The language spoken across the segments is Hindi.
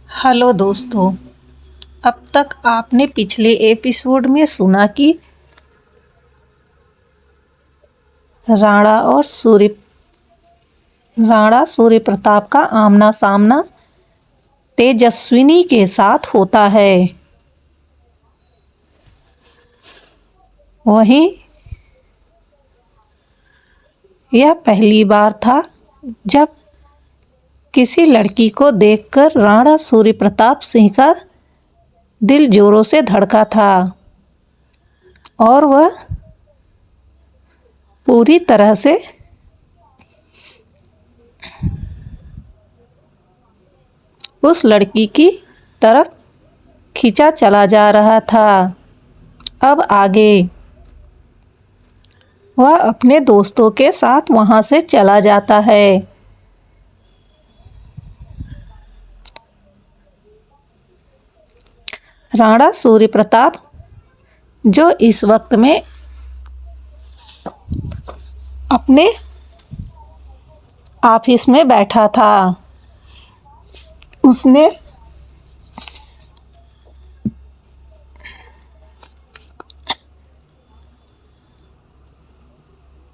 हेलो दोस्तों। अब तक आपने पिछले एपिसोड में सुना कि राणा सूर्य प्रताप का आमना सामना तेजस्विनी के साथ होता है। वहीं यह पहली बार था जब किसी लड़की को देखकर राणा सूर्य प्रताप सिंह का दिल जोरों से धड़का था और वह पूरी तरह से उस लड़की की तरफ खींचा चला जा रहा था। अब आगे वह अपने दोस्तों के साथ वहां से चला जाता है। राणा सूर्य प्रताप जो इस वक्त में अपने ऑफिस में बैठा था, उसने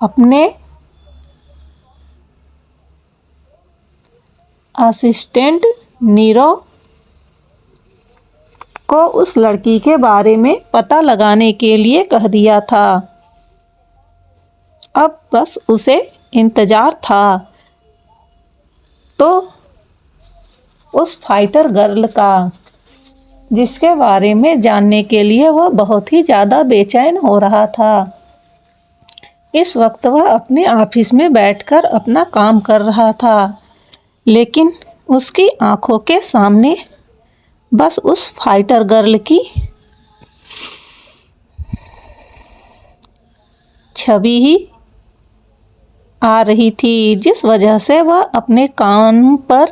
अपने असिस्टेंट नीरव को उस लड़की के बारे में पता लगाने के लिए कह दिया था। अब बस उसे इंतज़ार था तो उस फाइटर गर्ल का, जिसके बारे में जानने के लिए वह बहुत ही ज़्यादा बेचैन हो रहा था। इस वक्त वह अपने ऑफिस में बैठकर अपना काम कर रहा था, लेकिन उसकी आंखों के सामने बस उस फाइटर गर्ल की छवि ही आ रही थी, जिस वजह से वह अपने काम पर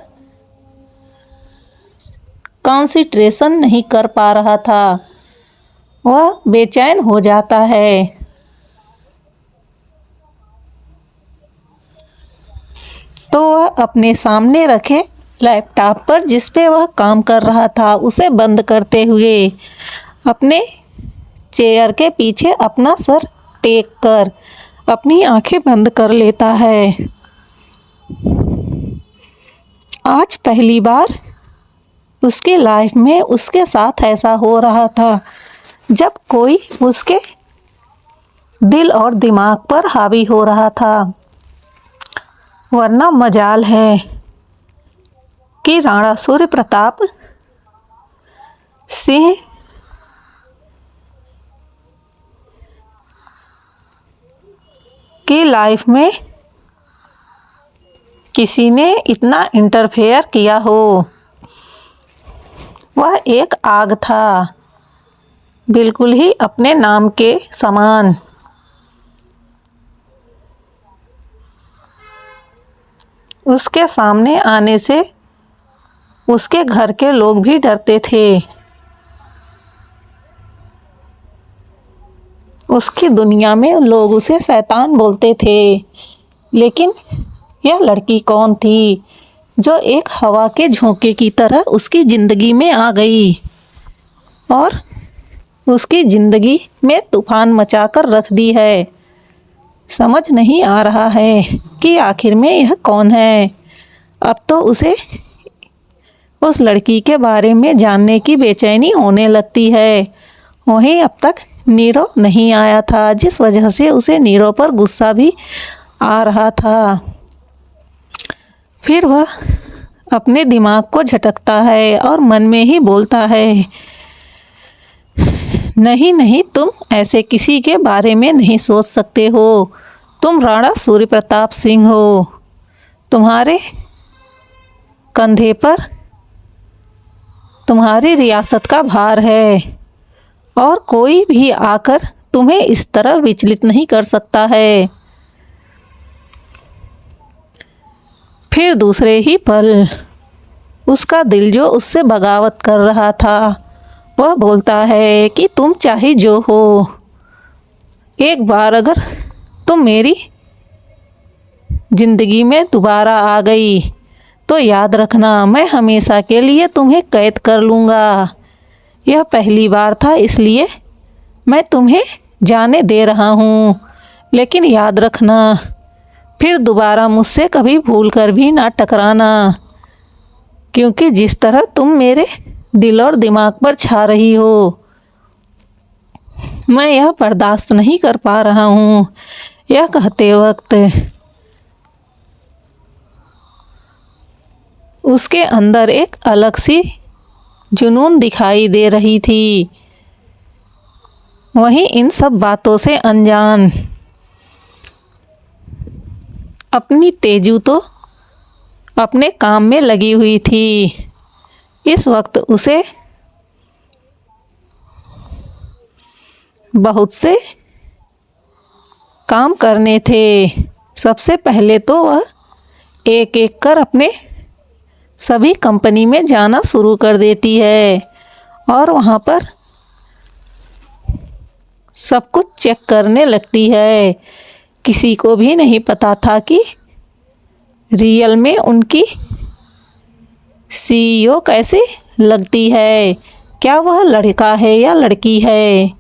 कंसंट्रेशन नहीं कर पा रहा था। वह बेचैन हो जाता है। तो वह अपने सामने रखे लैपटॉप पर जिस पे वह काम कर रहा था उसे बंद करते हुए अपने चेयर के पीछे अपना सर टेक कर अपनी आंखें बंद कर लेता है। आज पहली बार उसके लाइफ में उसके साथ ऐसा हो रहा था जब कोई उसके दिल और दिमाग पर हावी हो रहा था। वरना मजाल है कि राणा सूर्य प्रताप सिंह की लाइफ में किसी ने इतना इंटरफेयर किया हो। वह एक आग था, बिल्कुल ही अपने नाम के समान। उसके सामने आने से उसके घर के लोग भी डरते थे। उसकी दुनिया में लोग उसे शैतान बोलते थे। लेकिन यह लड़की कौन थी जो एक हवा के झोंके की तरह उसकी ज़िंदगी में आ गई और उसकी ज़िंदगी में तूफान मचा कर रख दी है। समझ नहीं आ रहा है कि आखिर में यह कौन है। अब तो उसे उस लड़की के बारे में जानने की बेचैनी होने लगती है। वहीं अब तक नीरव नहीं आया था, जिस वजह से उसे नीरव पर गुस्सा भी आ रहा था। फिर वह अपने दिमाग को झटकता है और मन में ही बोलता है, नहीं नहीं, तुम ऐसे किसी के बारे में नहीं सोच सकते हो। तुम राणा सूर्य प्रताप सिंह हो। तुम्हारे कंधे पर तुम्हारी रियासत का भार है और कोई भी आकर तुम्हें इस तरह विचलित नहीं कर सकता है। फिर दूसरे ही पल उसका दिल जो उससे बगावत कर रहा था वह बोलता है कि तुम चाहे जो हो, एक बार अगर तुम मेरी ज़िंदगी में दोबारा आ गई तो याद रखना मैं हमेशा के लिए तुम्हें कैद कर लूँगा। यह पहली बार था इसलिए मैं तुम्हें जाने दे रहा हूँ, लेकिन याद रखना फिर दोबारा मुझसे कभी भूल कर भी ना टकराना, क्योंकि जिस तरह तुम मेरे दिल और दिमाग पर छा रही हो मैं यह बर्दाश्त नहीं कर पा रहा हूँ। यह कहते वक्त उसके अंदर एक अलग सी जुनून दिखाई दे रही थी। वहीं इन सब बातों से अनजान अपनी तेजू तो अपने काम में लगी हुई थी। इस वक्त उसे बहुत से काम करने थे। सबसे पहले तो वह एक एक कर अपने सभी कंपनी में जाना शुरू कर देती है और वहाँ पर सब कुछ चेक करने लगती है। किसी को भी नहीं पता था कि रियल में उनकी सीईओ कैसे लगती है, क्या वह लड़का है या लड़की है।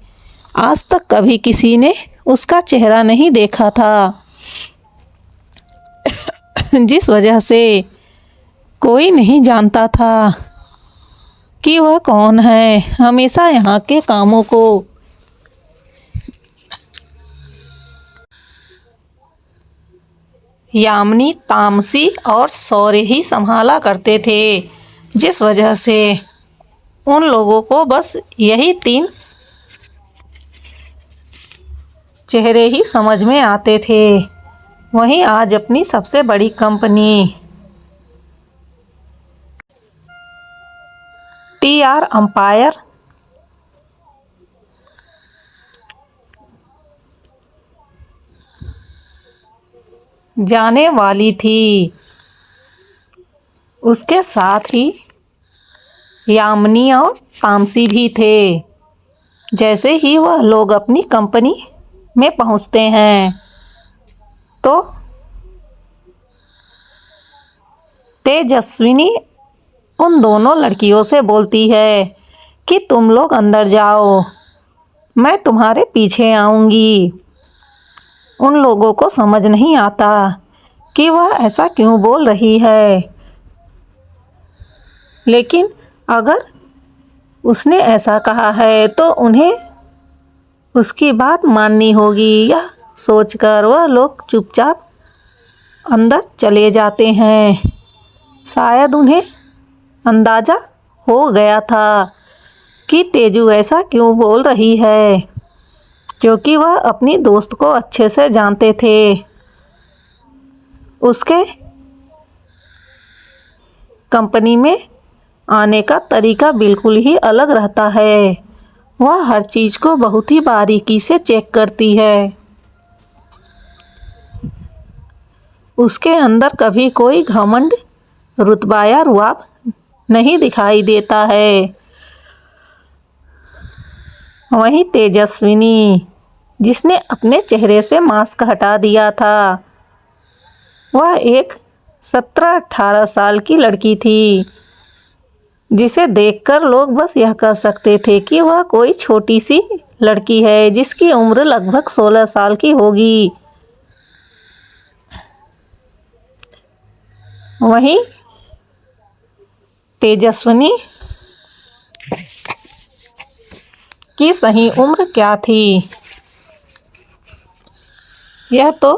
आज तक कभी किसी ने उसका चेहरा नहीं देखा था, जिस वजह से कोई नहीं जानता था कि वह कौन है। हमेशा यहाँ के कामों को यामिनी, तामसी और सौर्य ही संभाला करते थे, जिस वजह से उन लोगों को बस यही 3 चेहरे ही समझ में आते थे। वहीं आज अपनी सबसे बड़ी कंपनी TR एम्पायर जाने वाली थी। उसके साथ ही यामिनी और तामसी भी थे। जैसे ही वह लोग अपनी कंपनी में पहुंचते हैं तो तेजस्विनी उन दोनों लड़कियों से बोलती है कि तुम लोग अंदर जाओ, मैं तुम्हारे पीछे आऊँगी। उन लोगों को समझ नहीं आता कि वह ऐसा क्यों बोल रही है, लेकिन अगर उसने ऐसा कहा है तो उन्हें उसकी बात माननी होगी। यह सोचकर वह लोग चुपचाप अंदर चले जाते हैं। शायद उन्हें अंदाज़ा हो गया था कि तेजू ऐसा क्यों बोल रही है, क्योंकि वह अपनी दोस्त को अच्छे से जानते थे। उसके कंपनी में आने का तरीका बिल्कुल ही अलग रहता है। वह हर चीज़ को बहुत ही बारीकी से चेक करती है। उसके अंदर कभी कोई घमंड, रुतबा या रुआब नहीं दिखाई देता है। वहीं तेजस्विनी, जिसने अपने चेहरे से मास्क हटा दिया था, वह एक 17-18 साल की लड़की थी, जिसे देखकर लोग बस यह कह सकते थे कि वह कोई छोटी सी लड़की है जिसकी उम्र लगभग 16 साल की होगी। वहीं तेजस्विनी की सही उम्र क्या थी, यह तो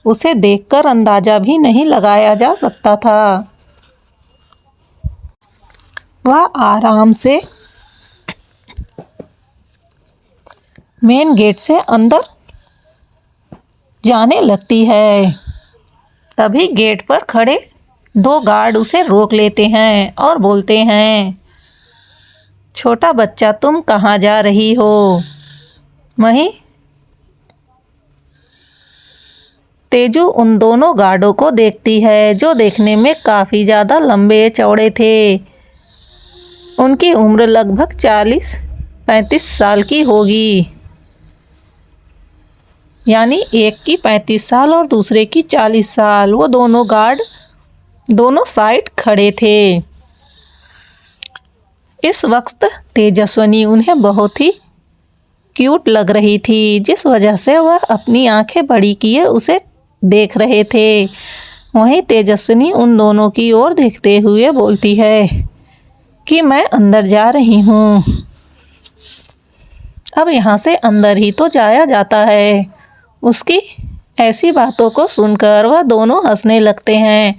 उसे देखकर अंदाज़ा भी नहीं लगाया जा सकता था। वह आराम से मेन गेट से अंदर जाने लगती है। तभी गेट पर खड़े 2 गार्ड उसे रोक लेते हैं और बोलते हैं, छोटा बच्चा तुम कहाँ जा रही हो। वहीं तेजू उन दोनों गार्डों को देखती है, जो देखने में काफ़ी ज़्यादा लंबे चौड़े थे। उनकी उम्र लगभग 40-35 साल की होगी, यानी एक की 35 साल और दूसरे की 40 साल। वो दोनों गार्ड दोनों साइड खड़े थे। इस वक्त तेजस्विनी उन्हें बहुत ही क्यूट लग रही थी, जिस वजह से वह अपनी आंखें बड़ी किए उसे देख रहे थे। वहीं तेजस्विनी उन दोनों की ओर देखते हुए बोलती है कि मैं अंदर जा रही हूँ, अब यहाँ से अंदर ही तो जाया जाता है। उसकी ऐसी बातों को सुनकर वह दोनों हंसने लगते हैं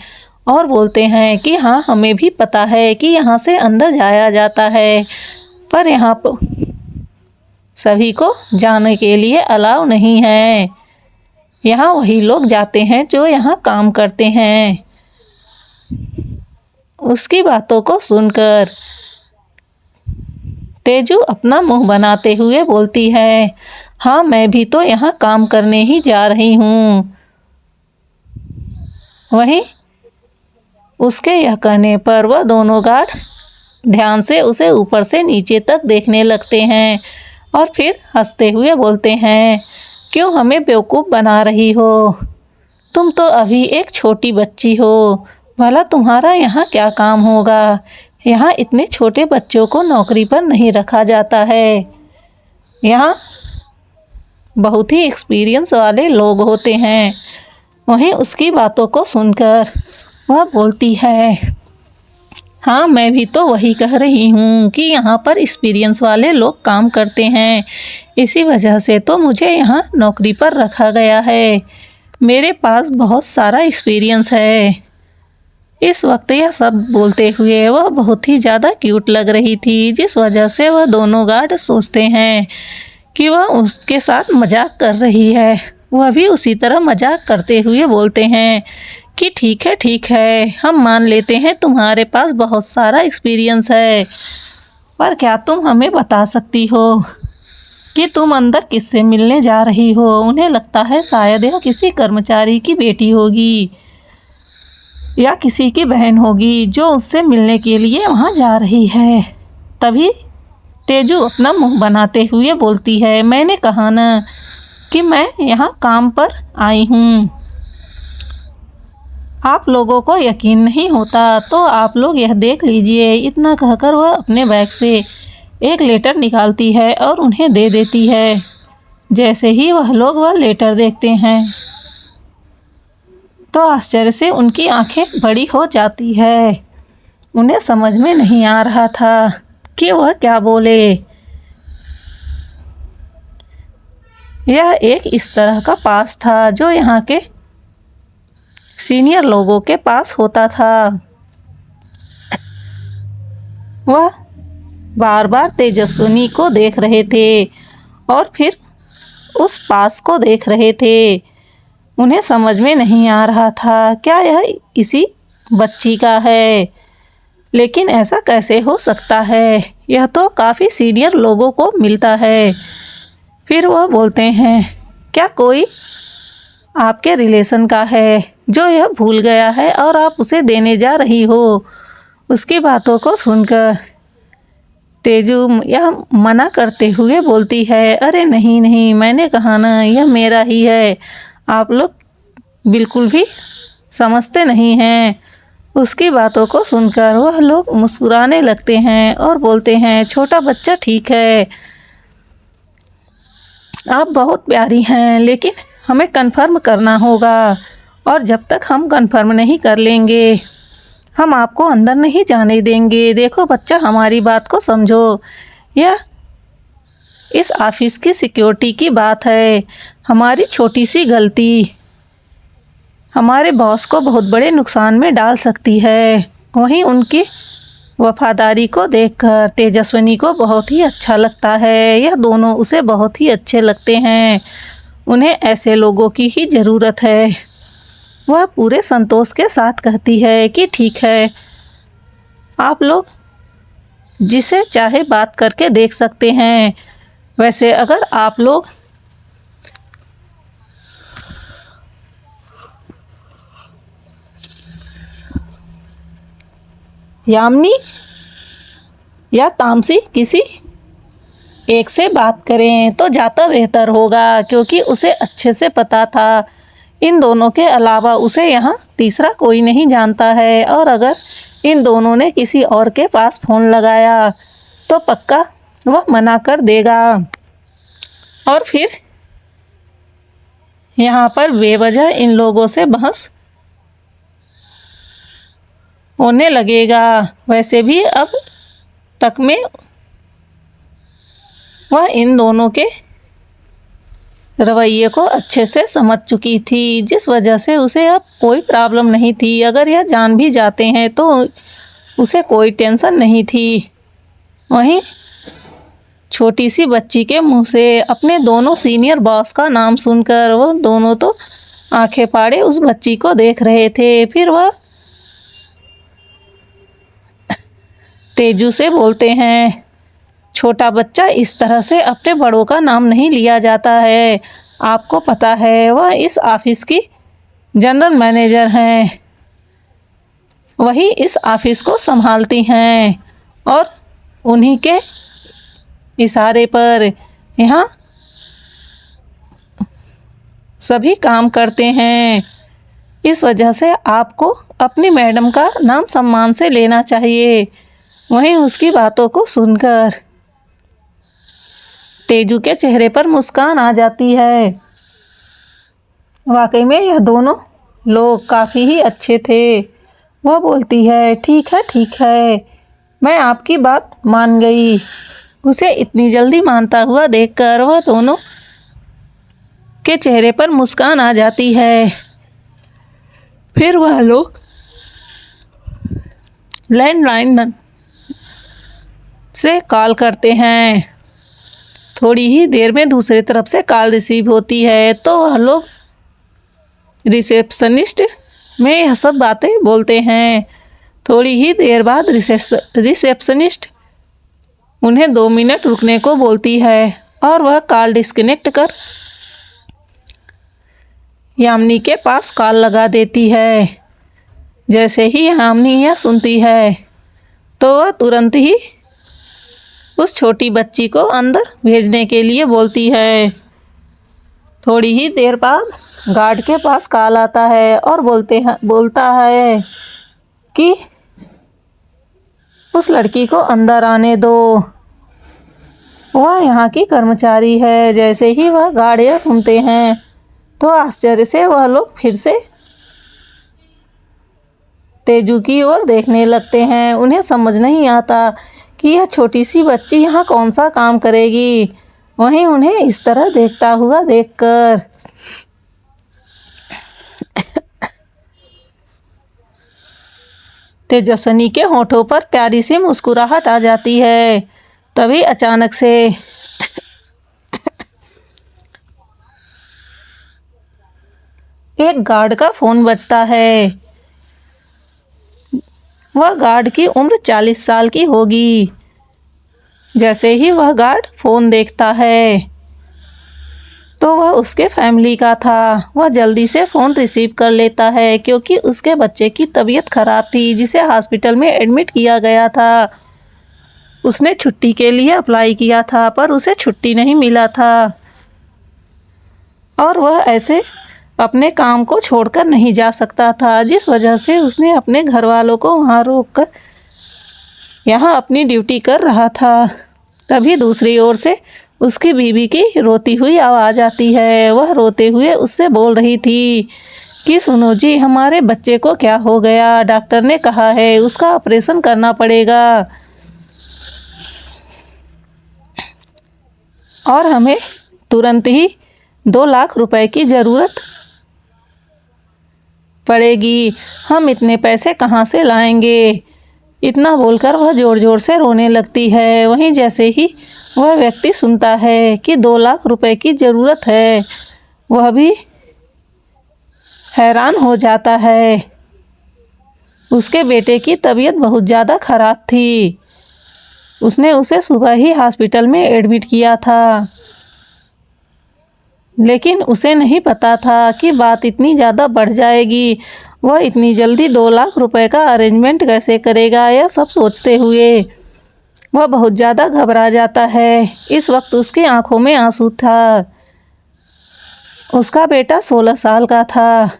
और बोलते हैं कि हाँ, हमें भी पता है कि यहाँ से अंदर जाया जाता है, पर यहाँ पर सभी को जाने के लिए अलाउ नहीं है। यहाँ वही लोग जाते हैं जो यहाँ काम करते हैं। उसकी बातों को सुनकर तेजू अपना मुंह बनाते हुए बोलती है, हाँ, मैं भी तो यहाँ काम करने ही जा रही हूँ। वहीं उसके यह कहने पर वह दोनों गार्ड ध्यान से उसे ऊपर से नीचे तक देखने लगते हैं और फिर हंसते हुए बोलते हैं, क्यों हमें बेवकूफ़ बना रही हो? तुम तो अभी एक छोटी बच्ची हो, भला तुम्हारा यहाँ क्या काम होगा? यहाँ इतने छोटे बच्चों को नौकरी पर नहीं रखा जाता है। यहाँ बहुत ही एक्सपीरियंस वाले लोग होते हैं। वहीं उसकी बातों को सुनकर वह बोलती है, हाँ, मैं भी तो वही कह रही हूँ कि यहाँ पर एक्सपीरियंस वाले लोग काम करते हैं, इसी वजह से तो मुझे यहाँ नौकरी पर रखा गया है। मेरे पास बहुत सारा एक्सपीरियंस है। इस वक्त यह सब बोलते हुए वह बहुत ही ज़्यादा क्यूट लग रही थी, जिस वजह से वह दोनों गार्ड सोचते हैं कि वह उसके साथ मजाक कर रही है। वह भी उसी तरह मजाक करते हुए बोलते हैं कि ठीक है, हम मान लेते हैं तुम्हारे पास बहुत सारा एक्सपीरियंस है, पर क्या तुम हमें बता सकती हो कि तुम अंदर किससे मिलने जा रही हो? उन्हें लगता है शायद यह किसी कर्मचारी की बेटी होगी या किसी की बहन होगी जो उससे मिलने के लिए वहाँ जा रही है। तभी तेजू अपना मुंह बनाते हुए बोलती है, मैंने कहा ना कि मैं यहाँ काम पर आई हूँ। आप लोगों को यकीन नहीं होता तो आप लोग यह देख लीजिए। इतना कहकर वह अपने बैग से एक लेटर निकालती है और उन्हें दे देती है। जैसे ही वह लोग वह लेटर देखते हैं तो आश्चर्य से उनकी आंखें बड़ी हो जाती है। उन्हें समझ में नहीं आ रहा था कि वह क्या बोले। यह एक इस तरह का पास था जो यहाँ के सीनियर लोगों के पास होता था। वह बार बार तेजस्विनी को देख रहे थे और फिर उस पास को देख रहे थे। उन्हें समझ में नहीं आ रहा था क्या यह इसी बच्ची का है, लेकिन ऐसा कैसे हो सकता है? यह तो काफ़ी सीनियर लोगों को मिलता है। फिर वह बोलते हैं, क्या कोई आपके रिलेशन का है जो यह भूल गया है और आप उसे देने जा रही हो? उसकी बातों को सुनकर तेजू यह मना करते हुए बोलती है, अरे नहीं, मैंने कहा ना यह मेरा ही है। आप लोग बिल्कुल भी समझते नहीं हैं। उसकी बातों को सुनकर वह लोग मुस्कुराने लगते हैं और बोलते हैं, छोटा बच्चा ठीक है, आप बहुत प्यारी हैं, लेकिन हमें कंफर्म करना होगा और जब तक हम कंफर्म नहीं कर लेंगे हम आपको अंदर नहीं जाने देंगे। देखो बच्चा, हमारी बात को समझो। यह इस ऑफिस की सिक्योरिटी की बात है। हमारी छोटी सी गलती हमारे बॉस को बहुत बड़े नुकसान में डाल सकती है। वहीं उनकी वफादारी को देखकर तेजस्विनी को बहुत ही अच्छा लगता है। यह दोनों उसे बहुत ही अच्छे लगते हैं। उन्हें ऐसे लोगों की ही ज़रूरत है। वह पूरे संतोष के साथ कहती है कि ठीक है, आप लोग जिसे चाहे बात करके देख सकते हैं। वैसे अगर आप लोग यामिनी या तामसी किसी एक से बात करें तो ज़्यादा बेहतर होगा, क्योंकि उसे अच्छे से पता था इन दोनों के अलावा उसे यहाँ तीसरा कोई नहीं जानता है, और अगर इन दोनों ने किसी और के पास फ़ोन लगाया तो पक्का वह मना कर देगा और फिर यहाँ पर बेवजह इन लोगों से बहस होने लगेगा। वैसे भी अब तक में वह इन दोनों के रवैये को अच्छे से समझ चुकी थी, जिस वजह से उसे अब कोई प्रॉब्लम नहीं थी। अगर यह जान भी जाते हैं तो उसे कोई टेंशन नहीं थी। वहीं छोटी सी बच्ची के मुंह से अपने दोनों सीनियर बॉस का नाम सुनकर वो दोनों तो आंखें फाड़े उस बच्ची को देख रहे थे। फिर वह तेजू से बोलते हैं, छोटा बच्चा इस तरह से अपने बड़ों का नाम नहीं लिया जाता है। आपको पता है वह इस ऑफिस की जनरल मैनेजर हैं, वही इस ऑफिस को संभालती हैं और उन्हीं के इशारे पर यहाँ सभी काम करते हैं। इस वजह से आपको अपनी मैडम का नाम सम्मान से लेना चाहिए। वहीं उसकी बातों को सुनकर तेजू के चेहरे पर मुस्कान आ जाती है। वाकई में यह दोनों लोग काफ़ी ही अच्छे थे। वह बोलती है, ठीक है, मैं आपकी बात मान गई। उसे इतनी जल्दी मानता हुआ देखकर वह दोनों के चेहरे पर मुस्कान आ जाती है। फिर वह लोग लैंडलाइन से कॉल करते हैं। थोड़ी ही देर में दूसरी तरफ से कॉल रिसीव होती है तो वह लोग रिसेप्शनिस्ट में यह सब बातें बोलते हैं। थोड़ी ही देर बाद रिसेप्शनिस्ट उन्हें 2 मिनट रुकने को बोलती है और वह कॉल डिस्कनेक्ट कर यामिनी के पास कॉल लगा देती है। जैसे ही यामिनी यह सुनती है तो वह तुरंत ही उस छोटी बच्ची को अंदर भेजने के लिए बोलती है। थोड़ी ही देर बाद गार्ड के पास कॉल आता है और बोलता है कि उस लड़की को अंदर आने दो, वह यहाँ की कर्मचारी है। जैसे ही वह गार्ड यह सुनते हैं तो आश्चर्य से वह लोग फिर से तेजू की ओर देखने लगते हैं। उन्हें समझ नहीं आता कि यह छोटी सी बच्ची यहाँ कौन सा काम करेगी। वहीं उन्हें इस तरह देखता हुआ देखकर तेजस्विनी के होठों पर प्यारी सी मुस्कुराहट आ जाती है। तभी अचानक से एक गार्ड का फ़ोन बजता है। वह गार्ड की उम्र 40 साल की होगी। जैसे ही वह गार्ड फ़ोन देखता है तो वह उसके फैमिली का था। वह जल्दी से फ़ोन रिसीव कर लेता है क्योंकि उसके बच्चे की तबीयत ख़राब थी जिसे हॉस्पिटल में एडमिट किया गया था। उसने छुट्टी के लिए अप्लाई किया था पर उसे छुट्टी नहीं मिला था और वह ऐसे अपने काम को छोड़कर नहीं जा सकता था, जिस वजह से उसने अपने घर वालों को वहाँ रोककर यहाँ अपनी ड्यूटी कर रहा था। तभी दूसरी ओर से उसकी बीवी की रोती हुई आवाज़ आती है। वह रोते हुए उससे बोल रही थी कि सुनो जी, हमारे बच्चे को क्या हो गया, डॉक्टर ने कहा है उसका ऑपरेशन करना पड़ेगा और हमें तुरंत ही 2 लाख रुपए की ज़रूरत पड़ेगी। हम इतने पैसे कहाँ से लाएंगे। इतना बोलकर वह ज़ोर ज़ोर से रोने लगती है। वहीं जैसे ही वह व्यक्ति सुनता है कि 2 लाख रुपए की ज़रूरत है, वह भी हैरान हो जाता है। उसके बेटे की तबीयत बहुत ज़्यादा ख़राब थी। उसने उसे सुबह ही हॉस्पिटल में एडमिट किया था, लेकिन उसे नहीं पता था कि बात इतनी ज़्यादा बढ़ जाएगी। वह इतनी जल्दी 2 लाख रुपए का अरेंजमेंट कैसे करेगा, यह सब सोचते हुए वह बहुत ज़्यादा घबरा जाता है। इस वक्त उसकी आंखों में आंसू था उसका बेटा 16 साल का था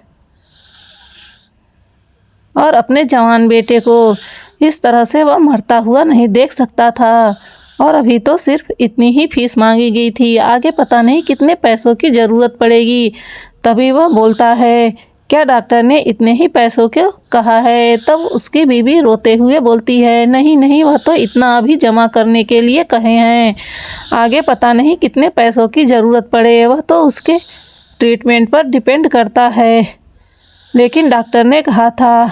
और अपने जवान बेटे को इस तरह से वह मरता हुआ नहीं देख सकता था। और अभी तो सिर्फ इतनी ही फीस मांगी गई थी, आगे पता नहीं कितने पैसों की ज़रूरत पड़ेगी। तभी वह बोलता है, क्या डॉक्टर ने इतने ही पैसों क्यों कहा है? तब उसकी बीवी रोते हुए बोलती है, नहीं नहीं, वह तो इतना अभी जमा करने के लिए कहे हैं, आगे पता नहीं कितने पैसों की ज़रूरत पड़े, वह तो उसके ट्रीटमेंट पर डिपेंड करता है। लेकिन डॉक्टर ने कहा था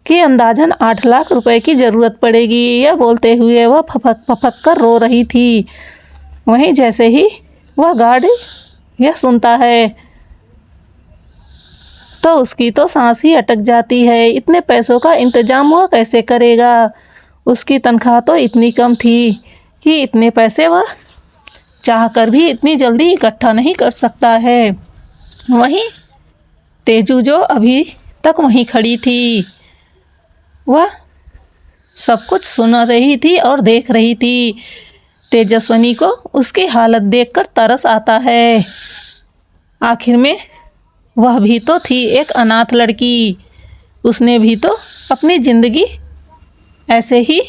कि अंदाजन 8 लाख रुपए की ज़रूरत पड़ेगी। यह बोलते हुए वह फपक फपक कर रो रही थी। वहीं जैसे ही वह गार्ड यह सुनता है तो उसकी तो सांस ही अटक जाती है। इतने पैसों का इंतजाम वह कैसे करेगा? उसकी तनख्वाह तो इतनी कम थी कि इतने पैसे वह चाहकर भी इतनी जल्दी इकट्ठा नहीं कर सकता है। वहीं तेजू जो अभी तक वहीं खड़ी थी, वह सब कुछ सुन रही थी और देख रही थी। तेजस्विनी को उसकी हालत देखकर तरस आता है। आखिर में वह भी तो थी एक अनाथ लड़की, उसने भी तो अपनी ज़िंदगी ऐसे ही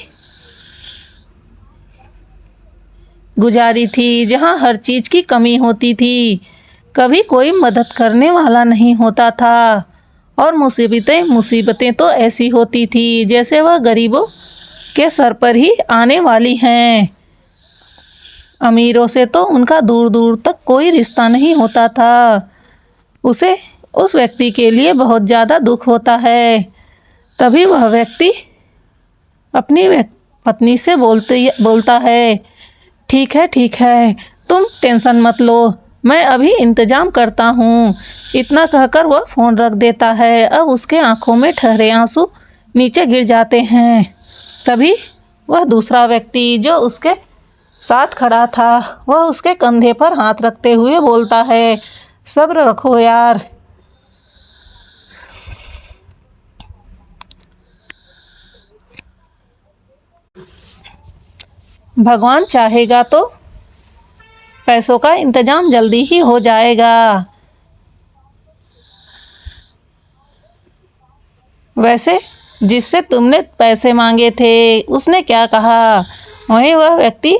गुजारी थी जहाँ हर चीज़ की कमी होती थी, कभी कोई मदद करने वाला नहीं होता था। और मुसीबतें तो ऐसी होती थी जैसे वह गरीबों के सर पर ही आने वाली हैं। अमीरों से तो उनका दूर दूर तक कोई रिश्ता नहीं होता था। उसे उस व्यक्ति के लिए बहुत ज़्यादा दुख होता है। तभी वह व्यक्ति अपनी पत्नी से बोलता है, ठीक है, तुम टेंशन मत लो, मैं अभी इंतज़ाम करता हूँ। इतना कहकर वह फ़ोन रख देता है। अब उसके आंखों में ठहरे आंसू नीचे गिर जाते हैं। तभी वह दूसरा व्यक्ति जो उसके साथ खड़ा था, वह उसके कंधे पर हाथ रखते हुए बोलता है, सब्र रखो यार, भगवान चाहेगा तो पैसों का इंतजाम जल्दी ही हो जाएगा। वैसे जिससे तुमने पैसे मांगे थे उसने क्या कहा? वहीं वह व्यक्ति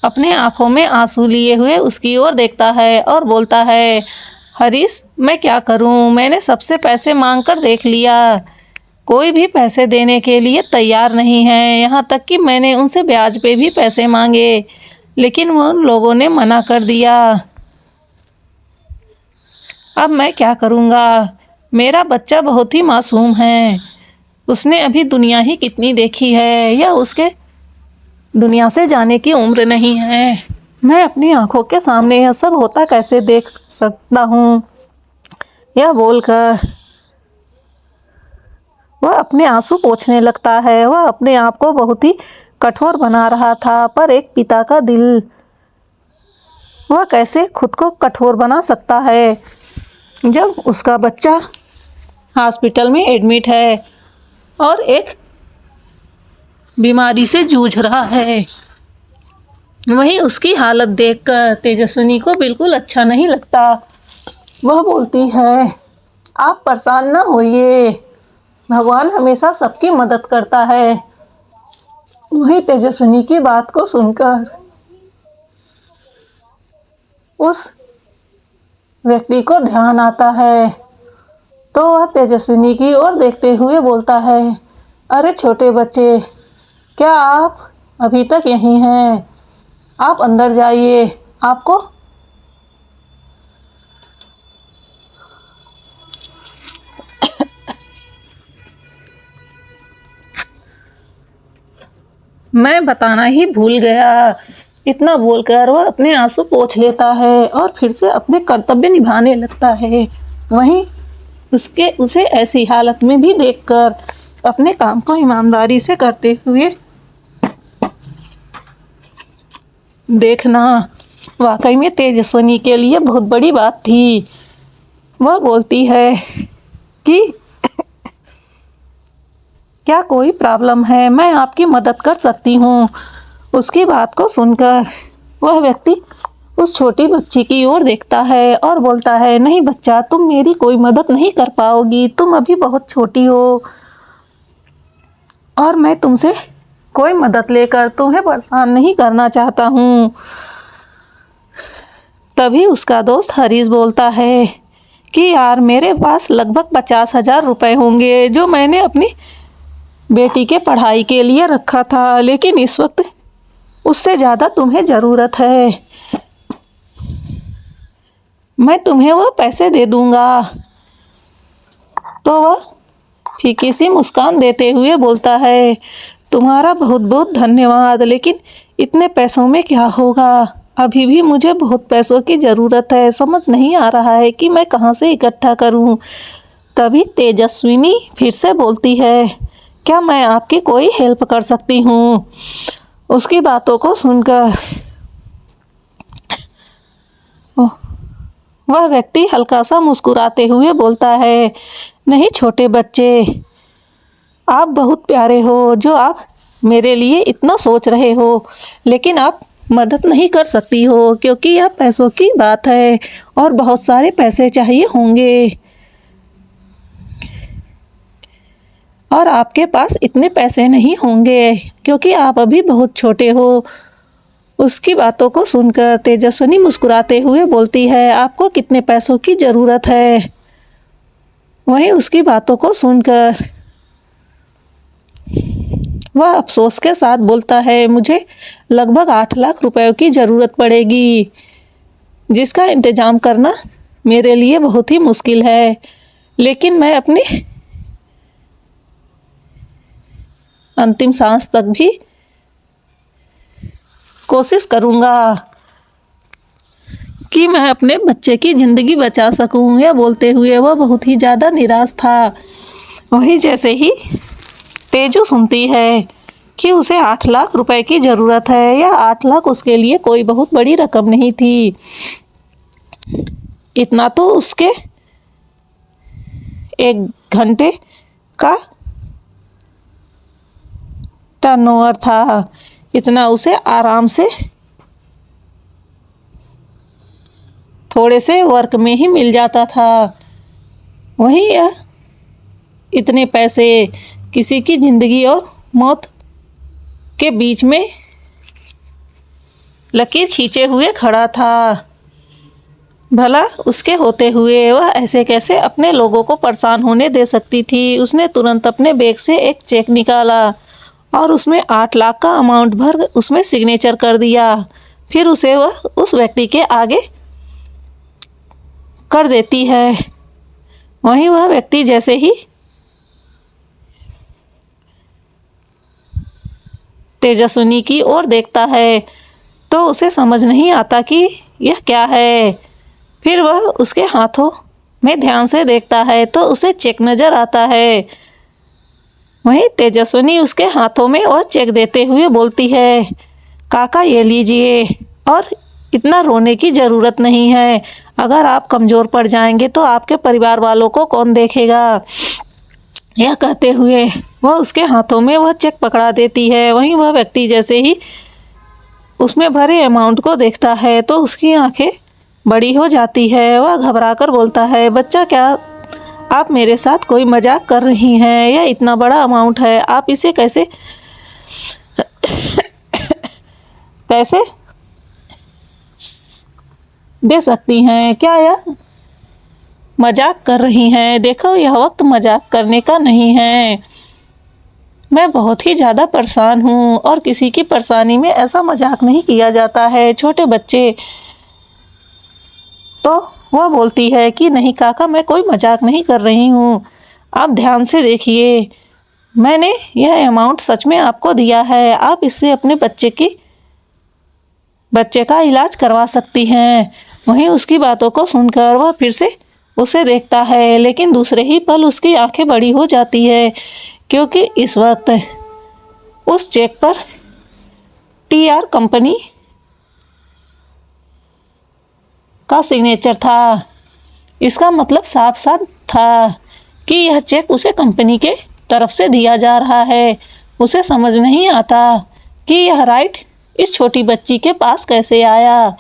अपने आंखों में आंसू लिए हुए उसकी ओर देखता है और बोलता है, हरीश, मैं क्या करूं? मैंने सबसे पैसे मांग कर देख लिया, कोई भी पैसे देने के लिए तैयार नहीं है। यहाँ तक कि मैंने उनसे ब्याज पे भी पैसे मांगे, लेकिन उन लोगों ने मना कर दिया। अब मैं क्या करूँगा? मेरा बच्चा बहुत ही मासूम है, उसने अभी दुनिया ही कितनी देखी है, या उसके दुनिया से जाने की उम्र नहीं है। मैं अपनी आंखों के सामने यह सब होता कैसे देख सकता हूँ? यह बोलकर वह अपने आंसू पोंछने लगता है। वह अपने आप को बहुत ही कठोर बना रहा था, पर एक पिता का दिल, वह कैसे खुद को कठोर बना सकता है जब उसका बच्चा हॉस्पिटल में एडमिट है और एक बीमारी से जूझ रहा है। वहीं उसकी हालत देखकर तेजस्विनी को बिल्कुल अच्छा नहीं लगता। वह बोलती है, आप परेशान ना होइए, भगवान हमेशा सबकी मदद करता है। वहीं तेजस्विनी की बात को सुनकर उस व्यक्ति को ध्यान आता है, तो वह तेजस्विनी की ओर देखते हुए बोलता है, अरे छोटे बच्चे, क्या आप अभी तक यहीं हैं? आप अंदर जाइए, आपको मैं बताना ही भूल गया। इतना बोलकर वह अपने आंसू पोंछ लेता है और फिर से अपने कर्तव्य निभाने लगता है। वहीं उसे ऐसी हालत में भी देखकर अपने काम को ईमानदारी से करते हुए देखना वाकई में तेजस्विनी के लिए बहुत बड़ी बात थी। वह बोलती है कि क्या कोई प्रॉब्लम है? मैं आपकी मदद कर सकती हूँ। उसकी बात को सुनकर वह व्यक्ति उस छोटी बच्ची की ओर देखता है और बोलता है, नहीं बच्चा, तुम मेरी कोई मदद नहीं कर पाओगी, तुम अभी बहुत छोटी हो और मैं तुमसे कोई मदद लेकर तुम्हें परेशान नहीं करना चाहता हूँ। तभी उसका दोस्त हरीश बोलता है कि यार, मेरे पास लगभग 50,000 रुपये होंगे जो मैंने अपनी बेटी के पढ़ाई के लिए रखा था, लेकिन इस वक्त उससे ज़्यादा तुम्हें ज़रूरत है। मैं तुम्हें वह पैसे दे दूंगा। तो वह फीकी सी मुस्कान देते हुए बोलता है, तुम्हारा बहुत बहुत धन्यवाद, लेकिन इतने पैसों में क्या होगा? अभी भी मुझे बहुत पैसों की ज़रूरत है, समझ नहीं आ रहा है कि मैं कहाँ से इकट्ठा करूँ। तभी तेजस्विनी फिर से बोलती है, क्या मैं आपकी कोई हेल्प कर सकती हूँ? उसकी बातों को सुनकर वह व्यक्ति हल्का सा मुस्कुराते हुए बोलता है, नहीं छोटे बच्चे, आप बहुत प्यारे हो जो आप मेरे लिए इतना सोच रहे हो, लेकिन आप मदद नहीं कर सकती हो क्योंकि यह पैसों की बात है और बहुत सारे पैसे चाहिए होंगे और आपके पास इतने पैसे नहीं होंगे क्योंकि आप अभी बहुत छोटे हो। उसकी बातों को सुनकर तेजस्विनी मुस्कुराते हुए बोलती है, आपको कितने पैसों की ज़रूरत है? वहीं उसकी बातों को सुनकर वह अफसोस के साथ बोलता है, मुझे लगभग 8 लाख रुपयों की ज़रूरत पड़ेगी, जिसका इंतज़ाम करना मेरे लिए बहुत ही मुश्किल है, लेकिन मैं अपनी अंतिम सांस तक भी कोशिश करूँगा कि मैं अपने बच्चे की ज़िंदगी बचा सकूँ। यह बोलते हुए वह बहुत ही ज़्यादा निराश था। वही जैसे ही तेजू सुनती है कि उसे 8 लाख रुपए की ज़रूरत है, यह 8 लाख उसके लिए कोई बहुत बड़ी रकम नहीं थी। इतना तो उसके 1 घंटे का टर्नओवर था, इतना उसे आराम से थोड़े से वर्क में ही मिल जाता था। वहीं यह इतने पैसे किसी की ज़िंदगी और मौत के बीच में लकीर खींचे हुए खड़ा था। भला उसके होते हुए वह ऐसे कैसे अपने लोगों को परेशान होने दे सकती थी। उसने तुरंत अपने बैग से एक चेक निकाला और उसमें 8 लाख का अमाउंट भर उसमें सिग्नेचर कर दिया। फिर उसे वह उस व्यक्ति के आगे कर देती है। वहीं वह व्यक्ति जैसे ही तेजस्विनी की ओर देखता है तो उसे समझ नहीं आता कि यह क्या है। फिर वह उसके हाथों में ध्यान से देखता है तो उसे चेक नज़र आता है। वहीं तेजस्विनी उसके हाथों में वह चेक देते हुए बोलती है, काका ये लीजिए, और इतना रोने की ज़रूरत नहीं है। अगर आप कमज़ोर पड़ जाएंगे तो आपके परिवार वालों को कौन देखेगा। यह कहते हुए वह उसके हाथों में वह चेक पकड़ा देती है। वहीं वह व्यक्ति जैसे ही उसमें भरे अमाउंट को देखता है तो उसकी आंखें बड़ी हो जाती है। वह घबराकर बोलता है, बच्चा, क्या आप मेरे साथ कोई मजाक कर रही हैं? यह इतना बड़ा अमाउंट है, आप इसे कैसे कैसे दे सकती हैं? क्या यह मजाक कर रही हैं? देखो, यह वक्त मजाक करने का नहीं है। मैं बहुत ही ज़्यादा परेशान हूँ और किसी की परेशानी में ऐसा मजाक नहीं किया जाता है, छोटे बच्चे। तो वह बोलती है कि नहीं काका, मैं कोई मजाक नहीं कर रही हूँ, आप ध्यान से देखिए, मैंने यह अमाउंट सच में आपको दिया है। आप इससे अपने बच्चे का इलाज करवा सकती हैं। वहीं उसकी बातों को सुनकर वह फिर से उसे देखता है, लेकिन दूसरे ही पल उसकी आंखें बड़ी हो जाती है क्योंकि इस वक्त उस चेक पर TR कंपनी का सिग्नेचर था। इसका मतलब साफ साफ था कि यह चेक उसे कंपनी के तरफ से दिया जा रहा है। उसे समझ नहीं आता कि यह राइट इस छोटी बच्ची के पास कैसे आया।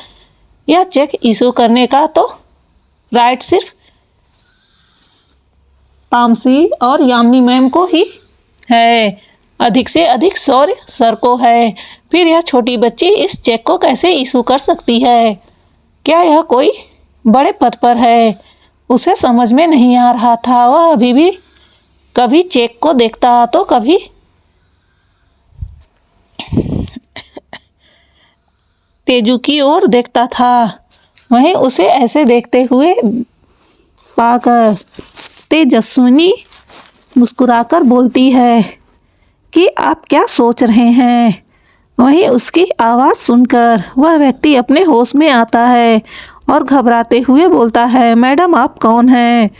यह चेक इशू करने का तो राइट सिर्फ तामसी और यामिनी मैम को ही है, अधिक से अधिक शौर्य सर को है। फिर यह छोटी बच्ची इस चेक को कैसे इशू कर सकती है? क्या यह कोई बड़े पद पर है? उसे समझ में नहीं आ रहा था। वह अभी भी कभी चेक को देखता तो कभी तेजू की ओर देखता था। वहीं उसे ऐसे देखते हुए पाकर तेजस्विनी मुस्कुराकर बोलती है कि आप क्या सोच रहे हैं? वहीं उसकी आवाज़ सुनकर वह व्यक्ति अपने होश में आता है और घबराते हुए बोलता है, मैडम आप कौन हैं?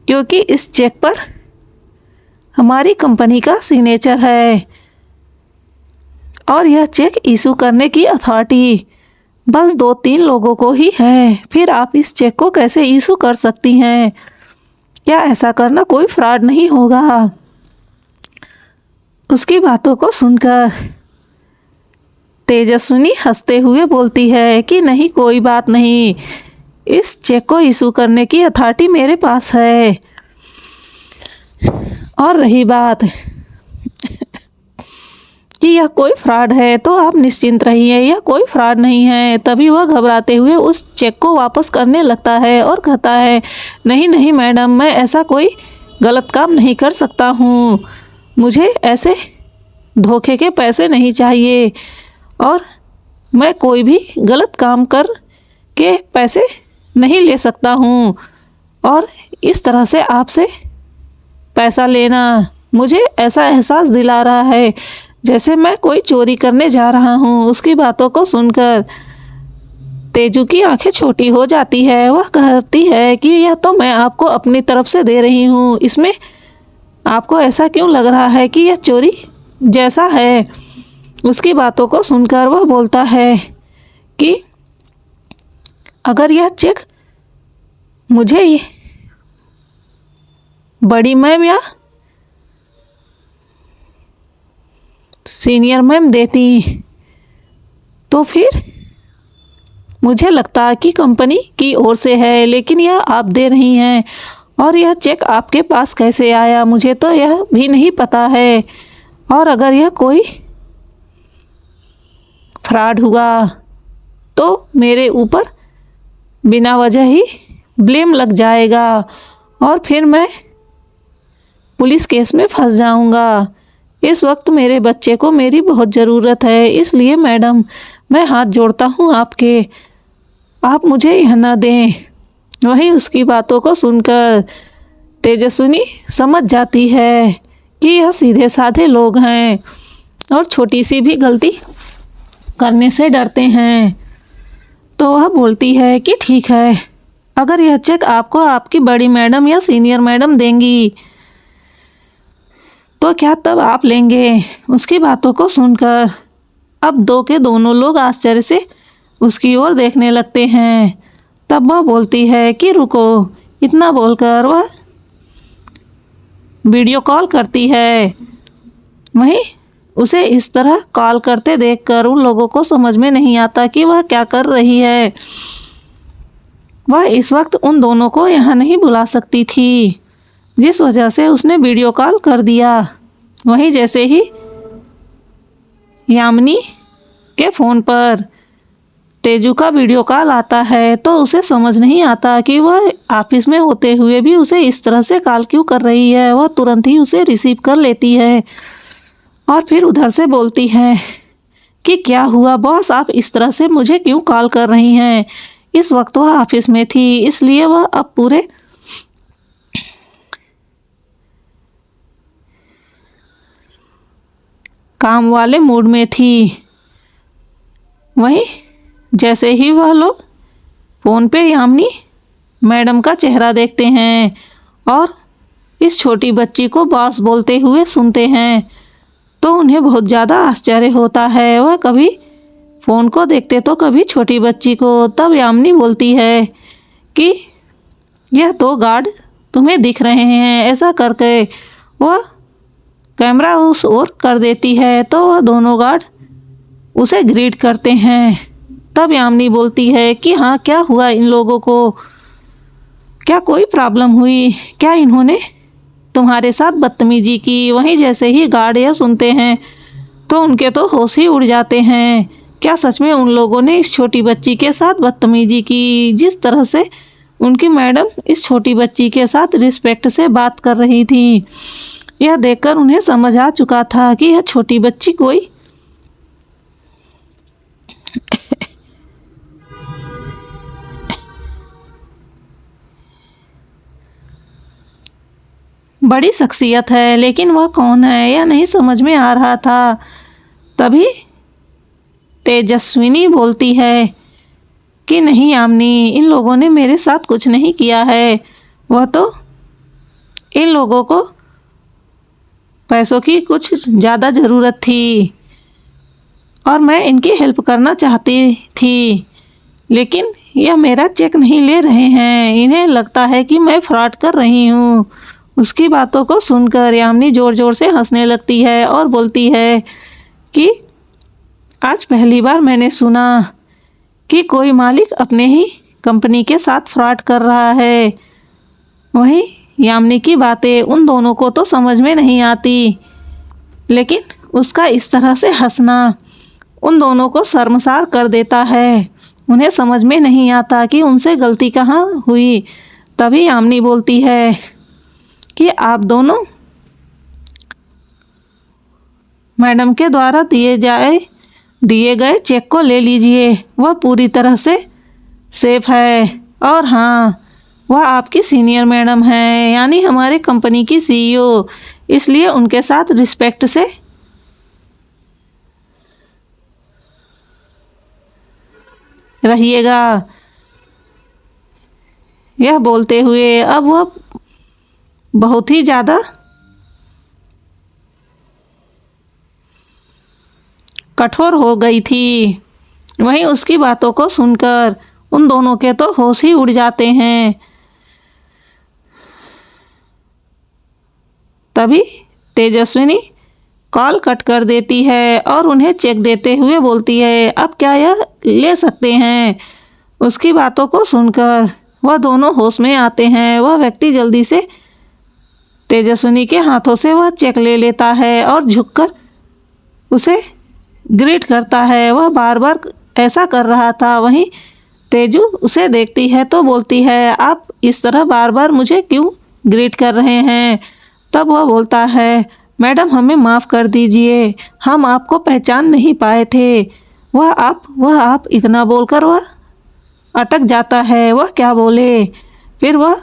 क्योंकि इस चेक पर हमारी कंपनी का सिग्नेचर है और यह चेक इशू करने की अथॉरिटी बस 2-3 लोगों को ही है। फिर आप इस चेक को कैसे इशू कर सकती हैं? क्या ऐसा करना कोई फ्रॉड नहीं होगा? उसकी बातों को सुनकर तेजस्विनी हंसते हुए बोलती है कि नहीं, कोई बात नहीं, इस चेक को इशू करने की अथॉरिटी मेरे पास है। और रही बात कि यह कोई फ्रॉड है तो आप निश्चिंत रहिए, यह कोई फ्रॉड नहीं है। तभी वह घबराते हुए उस चेक को वापस करने लगता है और कहता है, नहीं नहीं मैडम, मैं ऐसा कोई गलत काम नहीं कर सकता हूँ। मुझे ऐसे धोखे के पैसे नहीं चाहिए और मैं कोई भी गलत काम कर के पैसे नहीं ले सकता हूँ। और इस तरह से आपसे पैसा लेना मुझे ऐसा एहसास दिला रहा है जैसे मैं कोई चोरी करने जा रहा हूँ। उसकी बातों को सुनकर तेजू की आंखें छोटी हो जाती है। वह कहती है कि यह तो मैं आपको अपनी तरफ से दे रही हूँ, इसमें आपको ऐसा क्यों लग रहा है कि यह चोरी जैसा है? उसकी बातों को सुनकर वह बोलता है कि अगर यह चेक मुझे बड़ी मैम या सीनियर मैम देती तो फिर मुझे लगता कि कंपनी की ओर से है, लेकिन यह आप दे रही हैं और यह चेक आपके पास कैसे आया मुझे तो यह भी नहीं पता है। और अगर यह कोई फ्रॉड हुआ तो मेरे ऊपर बिना वजह ही ब्लेम लग जाएगा और फिर मैं पुलिस केस में फंस जाऊंगा। इस वक्त मेरे बच्चे को मेरी बहुत ज़रूरत है, इसलिए मैडम मैं हाथ जोड़ता हूँ आपके, आप मुझे यह न दें। वहीं उसकी बातों को सुनकर तेजस्विनी समझ जाती है कि यह सीधे साधे लोग हैं और छोटी सी भी गलती करने से डरते हैं। तो वह बोलती है कि ठीक है, अगर यह चेक आपको आपकी बड़ी मैडम या सीनियर मैडम देंगी तो क्या तब आप लेंगे? उसकी बातों को सुनकर अब दो के दोनों लोग आश्चर्य से उसकी ओर देखने लगते हैं। तब वह बोलती है कि रुको। इतना बोलकर वह वीडियो कॉल करती है। वहीं उसे इस तरह कॉल करते देखकर उन लोगों को समझ में नहीं आता कि वह क्या कर रही है। वह इस वक्त उन दोनों को यहाँ नहीं बुला सकती थी, जिस वजह से उसने वीडियो कॉल कर दिया। वहीं जैसे ही यामिनी के फ़ोन पर तेजू का वीडियो कॉल आता है तो उसे समझ नहीं आता कि वह ऑफिस में होते हुए भी उसे इस तरह से कॉल क्यों कर रही है। वह तुरंत ही उसे रिसीव कर लेती है और फिर उधर से बोलती है कि क्या हुआ बॉस, आप इस तरह से मुझे क्यों कॉल कर रही हैं? इस वक्त वह ऑफिस में थी, इसलिए वह अब पूरे काम वाले मूड में थी। वहीं जैसे ही वह लोग फ़ोन पे यामिनी मैडम का चेहरा देखते हैं और इस छोटी बच्ची को बॉस बोलते हुए सुनते हैं तो उन्हें बहुत ज़्यादा आश्चर्य होता है। वह कभी फ़ोन को देखते तो कभी छोटी बच्ची को। तब यामिनी बोलती है कि यह 2 गार्ड तुम्हें दिख रहे हैं। ऐसा करके वह कैमरा उस ओर कर देती है तो वह दोनों गार्ड उसे ग्रीट करते हैं। तब यामिनी बोलती है कि हाँ, क्या हुआ इन लोगों को, क्या कोई प्रॉब्लम हुई, क्या इन्होंने तुम्हारे साथ बदतमीजी की? वहीं जैसे ही गार्ड यह सुनते हैं तो उनके तो होश ही उड़ जाते हैं। क्या सच में उन लोगों ने इस छोटी बच्ची के साथ बदतमीजी की? जिस तरह से उनकी मैडम इस छोटी बच्ची के साथ रिस्पेक्ट से बात कर रही थी, यह देखकर उन्हें समझ आ चुका था कि यह छोटी बच्ची कोई बड़ी शख्सियत है, लेकिन वह कौन है यह नहीं समझ में आ रहा था। तभी तेजस्विनी बोलती है कि नहीं यामिनी, इन लोगों ने मेरे साथ कुछ नहीं किया है। वह तो इन लोगों को पैसों की कुछ ज़्यादा ज़रूरत थी और मैं इनकी हेल्प करना चाहती थी, लेकिन यह मेरा चेक नहीं ले रहे हैं। इन्हें लगता है कि मैं फ्रॉड कर रही हूँ। उसकी बातों को सुनकर यामिनी ज़ोर ज़ोर से हंसने लगती है और बोलती है कि आज पहली बार मैंने सुना कि कोई मालिक अपने ही कंपनी के साथ फ्रॉड कर रहा है। वहीं यामिनी की बातें उन दोनों को तो समझ में नहीं आती, लेकिन उसका इस तरह से हंसना उन दोनों को शर्मसार कर देता है। उन्हें समझ में नहीं आता कि उनसे गलती कहाँ हुई। तभी यामिनी बोलती है कि आप दोनों मैडम के द्वारा दिए गए चेक को ले लीजिए, वह पूरी तरह से सेफ है। और हाँ, वह आपकी सीनियर मैडम है, यानी हमारे कंपनी की सीईओ, इसलिए उनके साथ रिस्पेक्ट से रहिएगा। यह बोलते हुए अब वह बहुत ही ज़्यादा कठोर हो गई थी। वहीं उसकी बातों को सुनकर उन दोनों के तो होश ही उड़ जाते हैं। तभी तेजस्विनी कॉल कट कर देती है और उन्हें चेक देते हुए बोलती है, अब क्या यह ले सकते हैं? उसकी बातों को सुनकर वह दोनों होश में आते हैं। वह व्यक्ति जल्दी से तेजस्विनी के हाथों से वह चेक ले लेता है और झुककर उसे ग्रीट करता है। वह बार बार ऐसा कर रहा था। वहीं तेजू उसे देखती है तो बोलती है, आप इस तरह बार बार मुझे क्यों ग्रीट कर रहे हैं? तब वह बोलता है, मैडम हमें माफ़ कर दीजिए, हम आपको पहचान नहीं पाए थे। वह आप इतना बोलकर वह अटक जाता है। वह क्या बोले, फिर वह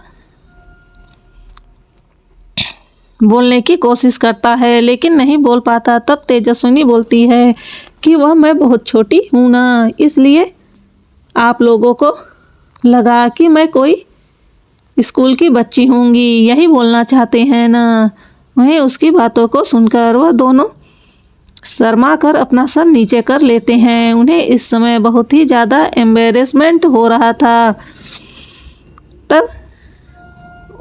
बोलने की कोशिश करता है लेकिन नहीं बोल पाता। तब तेजस्विनी बोलती है कि वह मैं बहुत छोटी हूँ ना, इसलिए आप लोगों को लगा कि मैं कोई स्कूल की बच्ची होंगी, यही बोलना चाहते हैं ना। वहीं उसकी बातों को सुनकर वह दोनों शर्मा कर अपना सर नीचे कर लेते हैं। उन्हें इस समय बहुत ही ज़्यादा एम्बेरसमेंट हो रहा था। तब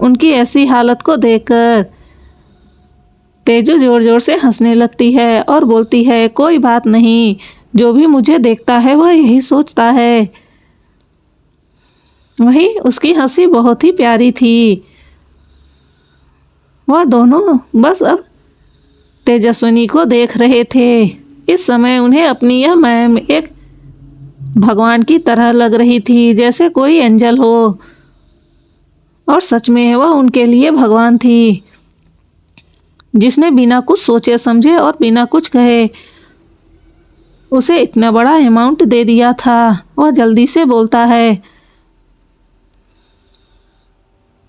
उनकी ऐसी हालत को देखकर तेजू ज़ोर ज़ोर से हंसने लगती है और बोलती है, कोई बात नहीं, जो भी मुझे देखता है वह यही सोचता है। वहीं उसकी हंसी बहुत ही प्यारी थी। वह दोनों बस अब तेजस्विनी को देख रहे थे। इस समय उन्हें अपनी यह मैम एक भगवान की तरह लग रही थी, जैसे कोई एंजल हो, और सच में वह उनके लिए भगवान थी, जिसने बिना कुछ सोचे समझे और बिना कुछ कहे उसे इतना बड़ा अमाउंट दे दिया था। वह जल्दी से बोलता है,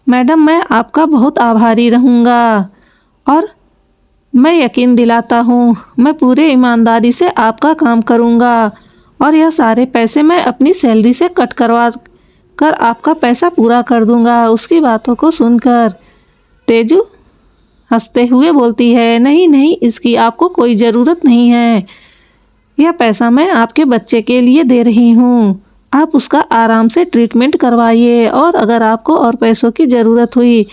मैडम मैं आपका बहुत आभारी रहूँगा और मैं यकीन दिलाता हूँ मैं पूरे ईमानदारी से आपका काम करूँगा और यह सारे पैसे मैं अपनी सैलरी से कट करवा कर आपका पैसा पूरा कर दूँगा। उसकी बातों को सुनकर तेजू हंसते हुए बोलती है, नहीं नहीं, इसकी आपको कोई ज़रूरत नहीं है। यह पैसा मैं आपके बच्चे के लिए दे रही हूँ, आप उसका आराम से ट्रीटमेंट करवाइए और अगर आपको और पैसों की ज़रूरत हुई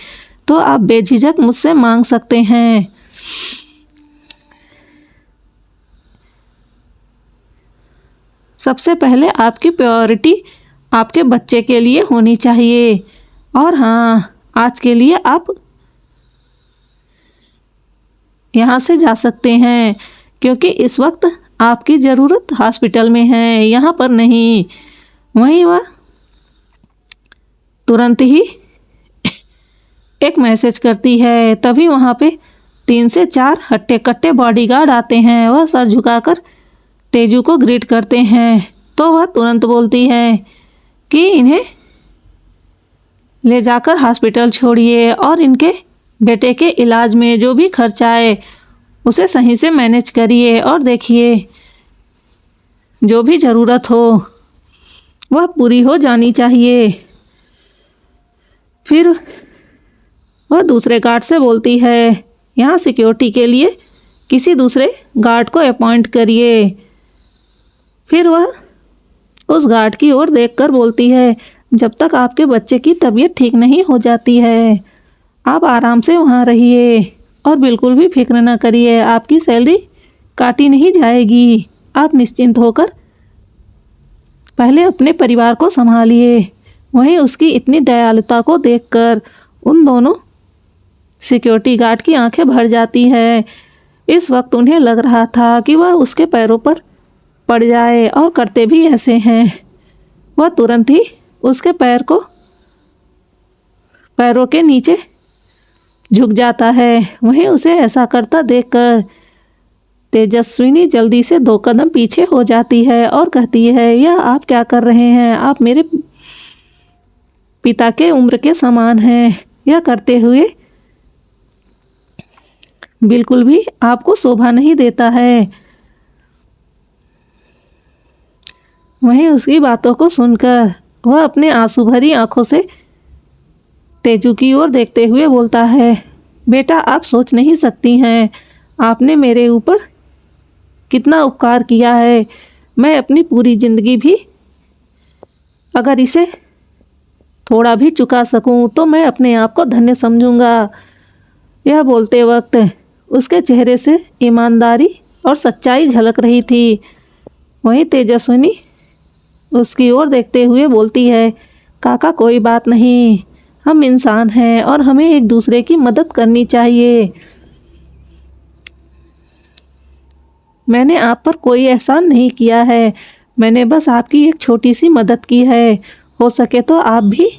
तो आप बेझिझक मुझसे मांग सकते हैं। सबसे पहले आपकी प्रायोरिटी आपके बच्चे के लिए होनी चाहिए। और हाँ, आज के लिए आप यहाँ से जा सकते हैं, क्योंकि इस वक्त आपकी ज़रूरत हॉस्पिटल में है, यहाँ पर नहीं। वहीं वह तुरंत ही एक मैसेज करती है। तभी वहाँ पे 3 से 4 हट्टे कट्टे बॉडीगार्ड आते हैं। वह सर झुकाकर तेजू को ग्रीट करते हैं। तो वह तुरंत बोलती है कि इन्हें ले जाकर हॉस्पिटल छोड़िए और इनके बेटे के इलाज में जो भी खर्चा आए उसे सही से मैनेज करिए, और देखिए जो भी ज़रूरत हो वह पूरी हो जानी चाहिए। फिर वह दूसरे गार्ड से बोलती है, यहाँ सिक्योरिटी के लिए किसी दूसरे गार्ड को अपॉइंट करिए। फिर वह उस गार्ड की ओर देखकर बोलती है, जब तक आपके बच्चे की तबीयत ठीक नहीं हो जाती है आप आराम से वहाँ रहिए और बिल्कुल भी फिक्र न करिए, आपकी सैलरी काटी नहीं जाएगी। आप निश्चिंत होकर पहले अपने परिवार को संभालिए। वहीं उसकी इतनी दयालुता को देखकर उन दोनों सिक्योरिटी गार्ड की आंखें भर जाती है। इस वक्त उन्हें लग रहा था कि वह उसके पैरों पर पड़ जाए, और करते भी ऐसे हैं। वह तुरंत ही उसके पैरों के नीचे झुक जाता है। वहीं उसे ऐसा करता देखकर तेजस्विनी जल्दी से 2 कदम पीछे हो जाती है और कहती है, यह आप क्या कर रहे हैं? आप मेरे पिता के उम्र के समान हैं। यह करते हुए बिल्कुल भी आपको शोभा नहीं देता है। वहीं उसकी बातों को सुनकर वह अपने आंसू भरी आंखों से तेजू की ओर देखते हुए बोलता है, बेटा आप सोच नहीं सकती हैं, आपने मेरे ऊपर कितना उपकार किया है। मैं अपनी पूरी ज़िंदगी भी अगर इसे थोड़ा भी चुका सकूं तो मैं अपने आप को धन्य समझूंगा। यह बोलते वक्त उसके चेहरे से ईमानदारी और सच्चाई झलक रही थी। वहीं तेजस्विनी उसकी ओर देखते हुए बोलती है, काका कोई बात नहीं, हम इंसान हैं और हमें एक दूसरे की मदद करनी चाहिए। मैंने आप पर कोई एहसान नहीं किया है, मैंने बस आपकी एक छोटी सी मदद की है। हो सके तो आप भी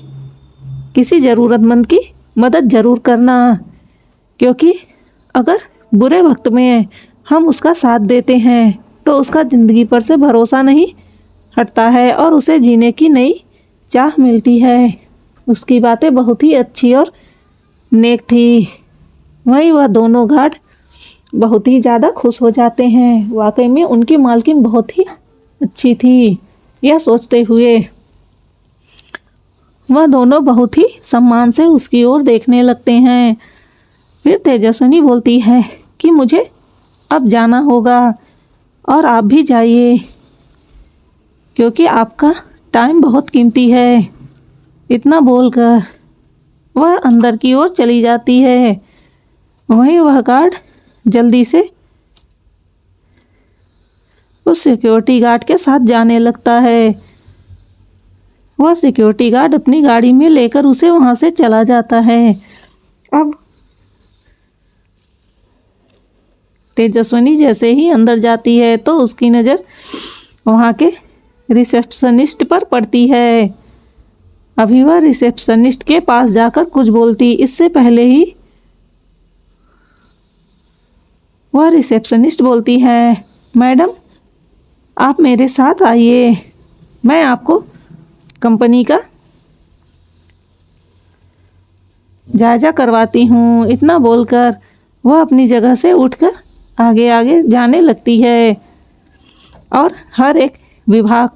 किसी ज़रूरतमंद की मदद ज़रूर करना, क्योंकि अगर बुरे वक्त में हम उसका साथ देते हैं तो उसका ज़िंदगी पर से भरोसा नहीं हटता है और उसे जीने की नई चाह मिलती है। उसकी बातें बहुत ही अच्छी और नेक थी। वहीं वह दोनों गार्ड बहुत ही ज़्यादा खुश हो जाते हैं। वाकई में उनकी मालकिन बहुत ही अच्छी थी। यह सोचते हुए वह दोनों बहुत ही सम्मान से उसकी ओर देखने लगते हैं। फिर तेजस्विनी बोलती है कि मुझे अब जाना होगा और आप भी जाइए, क्योंकि आपका टाइम बहुत कीमती है। इतना बोलकर वह अंदर की ओर चली जाती है। वहीं वह गार्ड जल्दी से उस सिक्योरिटी गार्ड के साथ जाने लगता है। वह सिक्योरिटी गार्ड अपनी गाड़ी में लेकर उसे वहां से चला जाता है। अब तेजस्विनी जैसे ही अंदर जाती है तो उसकी नज़र वहाँ के रिसेप्शनिस्ट पर पड़ती है। अभी वह रिसेप्शनिस्ट के पास जाकर कुछ बोलती इससे पहले ही वह रिसेप्शनिस्ट बोलती है, मैडम आप मेरे साथ आइए, मैं आपको कंपनी का जायजा करवाती हूँ। इतना बोलकर वह अपनी जगह से उठकर आगे आगे जाने लगती है और हर एक विभाग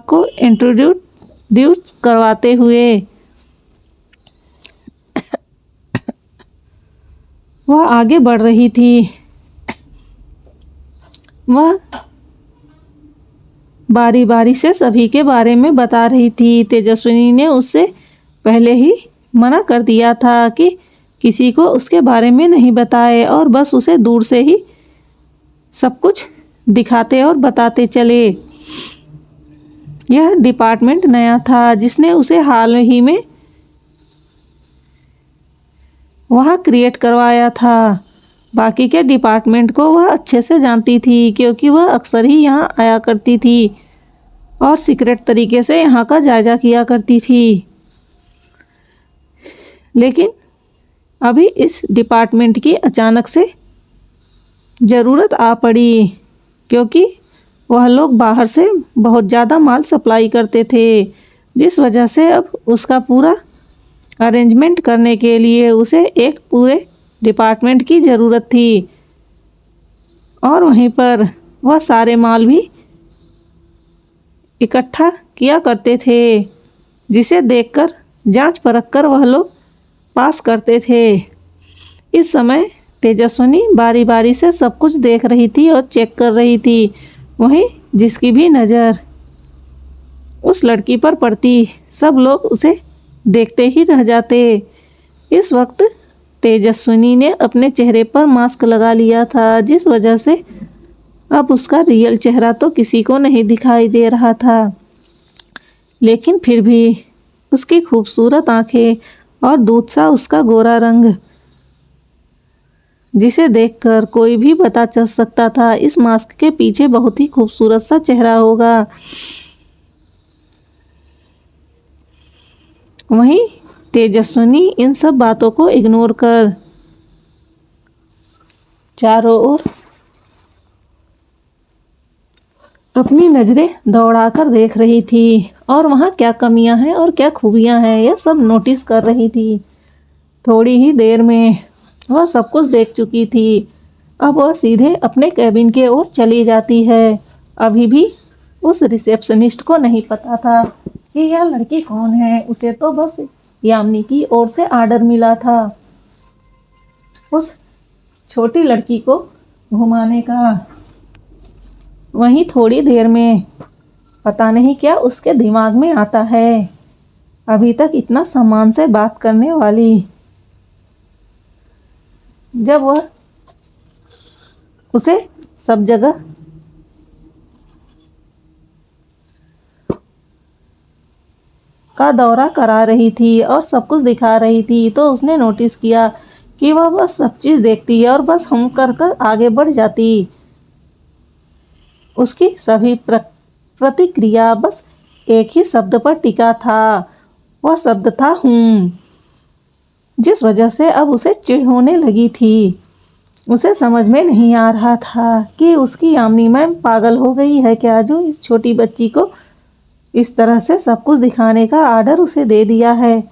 को इंट्रोड्यूस करवाते हुए वह आगे बढ़ रही थी। वह बारी बारी से सभी के बारे में बता रही थी। तेजस्विनी ने उससे पहले ही मना कर दिया था कि किसी को उसके बारे में नहीं बताए और बस उसे दूर से ही सब कुछ दिखाते और बताते चले। यह डिपार्टमेंट नया था जिसने उसे हाल ही में वहाँ क्रिएट करवाया था। बाकी के डिपार्टमेंट को वह अच्छे से जानती थी क्योंकि वह अक्सर ही यहाँ आया करती थी और सीक्रेट तरीके से यहाँ का जायजा किया करती थी। लेकिन अभी इस डिपार्टमेंट की अचानक से ज़रूरत आ पड़ी क्योंकि वह लोग बाहर से बहुत ज़्यादा माल सप्लाई करते थे, जिस वजह से अब उसका पूरा अरेंजमेंट करने के लिए उसे एक पूरे डिपार्टमेंट की ज़रूरत थी। और वहीं पर वह सारे माल भी इकट्ठा किया करते थे, जिसे देखकर जांच परख कर वह लोग पास करते थे। इस समय तेजस्विनी बारी बारी से सब कुछ देख रही थी और चेक कर रही थी। वहीं जिसकी भी नज़र उस लड़की पर पड़ती, सब लोग उसे देखते ही रह जाते। इस वक्त तेजस्विनी ने अपने चेहरे पर मास्क लगा लिया था, जिस वजह से अब उसका रियल चेहरा तो किसी को नहीं दिखाई दे रहा था। लेकिन फिर भी उसकी खूबसूरत आंखें और दूध सा उसका गोरा रंग, जिसे देखकर कोई भी पता चल सकता था इस मास्क के पीछे बहुत ही खूबसूरत सा चेहरा होगा। वहीं तेजस्विनी इन सब बातों को इग्नोर कर चारों ओर अपनी नज़रें दौड़ाकर देख रही थी और वहाँ क्या कमियां हैं और क्या खूबियां हैं यह सब नोटिस कर रही थी। थोड़ी ही देर में वह सब कुछ देख चुकी थी। अब वह सीधे अपने कैबिन के ओर चली जाती है। अभी भी उस रिसेप्शनिस्ट को नहीं पता था कि यह लड़की कौन है। उसे तो बस यामिनी की ओर से ऑर्डर मिला था उस छोटी लड़की को घुमाने का। वहीं थोड़ी देर में पता नहीं क्या उसके दिमाग में आता है। अभी तक इतना सम्मान से बात करने वाली, जब वह उसे सब जगह का दौरा करा रही थी और सब कुछ दिखा रही थी, तो उसने नोटिस किया कि वह बस सब चीज़ देखती है और बस हम कर कर आगे बढ़ जाती। उसकी सभी प्रतिक्रिया बस एक ही शब्द पर टिका था। वह शब्द था हूँ, जिस वजह से अब उसे चिढ़ होने लगी थी। उसे समझ में नहीं आ रहा था कि उसकी यामिनी मैम पागल हो गई है क्या, जो इस छोटी बच्ची को इस तरह से सब कुछ दिखाने का आर्डर उसे दे दिया है।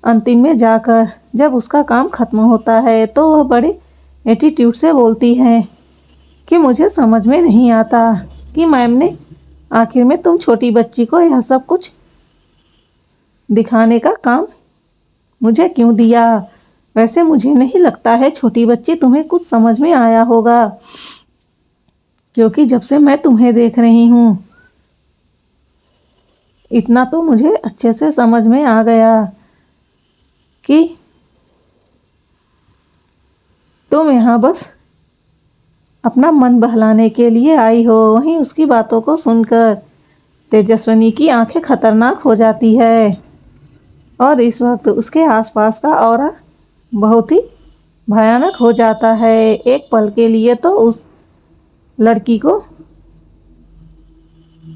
अंतिम में जाकर जब उसका काम ख़त्म होता है तो वह बड़े एटीट्यूड से बोलती है कि मुझे समझ में नहीं आता कि मैम ने आखिर में तुम छोटी बच्ची को यह सब कुछ दिखाने का काम मुझे क्यों दिया। वैसे मुझे नहीं लगता है छोटी बच्ची तुम्हें कुछ समझ में आया होगा, क्योंकि जब से मैं तुम्हें देख रही हूँ इतना तो मुझे अच्छे से समझ में आ गया कि तुम यहाँ बस अपना मन बहलाने के लिए आई हो। वहीं उसकी बातों को सुनकर तेजस्विनी की आंखें खतरनाक हो जाती है और इस वक्त उसके आसपास का ऑरा बहुत ही भयानक हो जाता है। एक पल के लिए तो उस लड़की को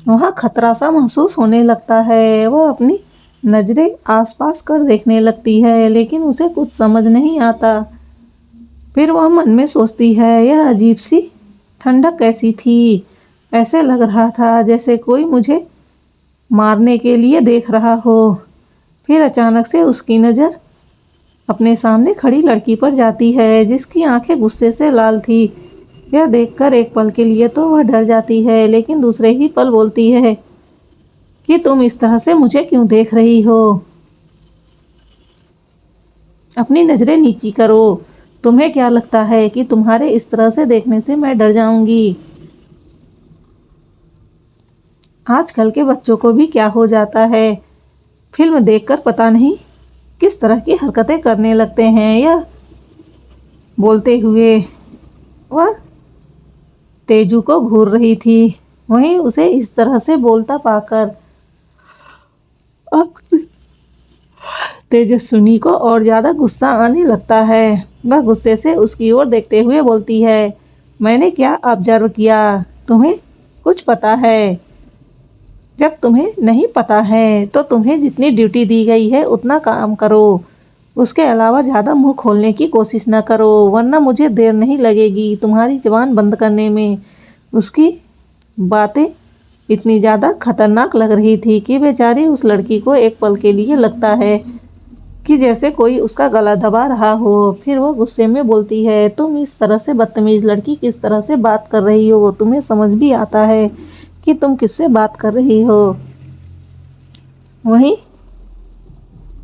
वहाँ खतरा सा महसूस होने लगता है। वह अपनी नज़रें आसपास कर देखने लगती है, लेकिन उसे कुछ समझ नहीं आता। फिर वह मन में सोचती है यह अजीब सी ठंडक कैसी थी। ऐसे लग रहा था जैसे कोई मुझे मारने के लिए देख रहा हो। फिर अचानक से उसकी नज़र अपने सामने खड़ी लड़की पर जाती है, जिसकी आंखें गुस्से से लाल थी। यह देखकर एक पल के लिए तो वह डर जाती है, लेकिन दूसरे ही पल बोलती है कि तुम इस तरह से मुझे क्यों देख रही हो। अपनी नज़रें नीची करो। तुम्हें क्या लगता है कि तुम्हारे इस तरह से देखने से मैं डर जाऊंगी। आजकल के बच्चों को भी क्या हो जाता है, फिल्म देखकर पता नहीं किस तरह की हरकतें करने लगते हैं। यह बोलते हुए वह तेजू को घूर रही थी। वहीं उसे इस तरह से बोलता पाकर अब तेजस्विनी को और ज़्यादा गुस्सा आने लगता है। वह गुस्से से उसकी ओर देखते हुए बोलती है, मैंने क्या ऑब्जर्व किया? तुम्हें कुछ पता है? जब तुम्हें नहीं पता है तो तुम्हें जितनी ड्यूटी दी गई है उतना काम करो। उसके अलावा ज़्यादा मुंह खोलने की कोशिश न करो, वरना मुझे देर नहीं लगेगी तुम्हारी ज़बान बंद करने में। उसकी बातें इतनी ज़्यादा खतरनाक लग रही थी कि बेचारी उस लड़की को एक पल के लिए लगता है कि जैसे कोई उसका गला दबा रहा हो। फिर वो गुस्से में बोलती है, तुम इस तरह से बदतमीज़ लड़की किस तरह से बात कर रही हो? तुम्हें समझ भी आता है कि तुम किससे बात कर रही हो? वहीं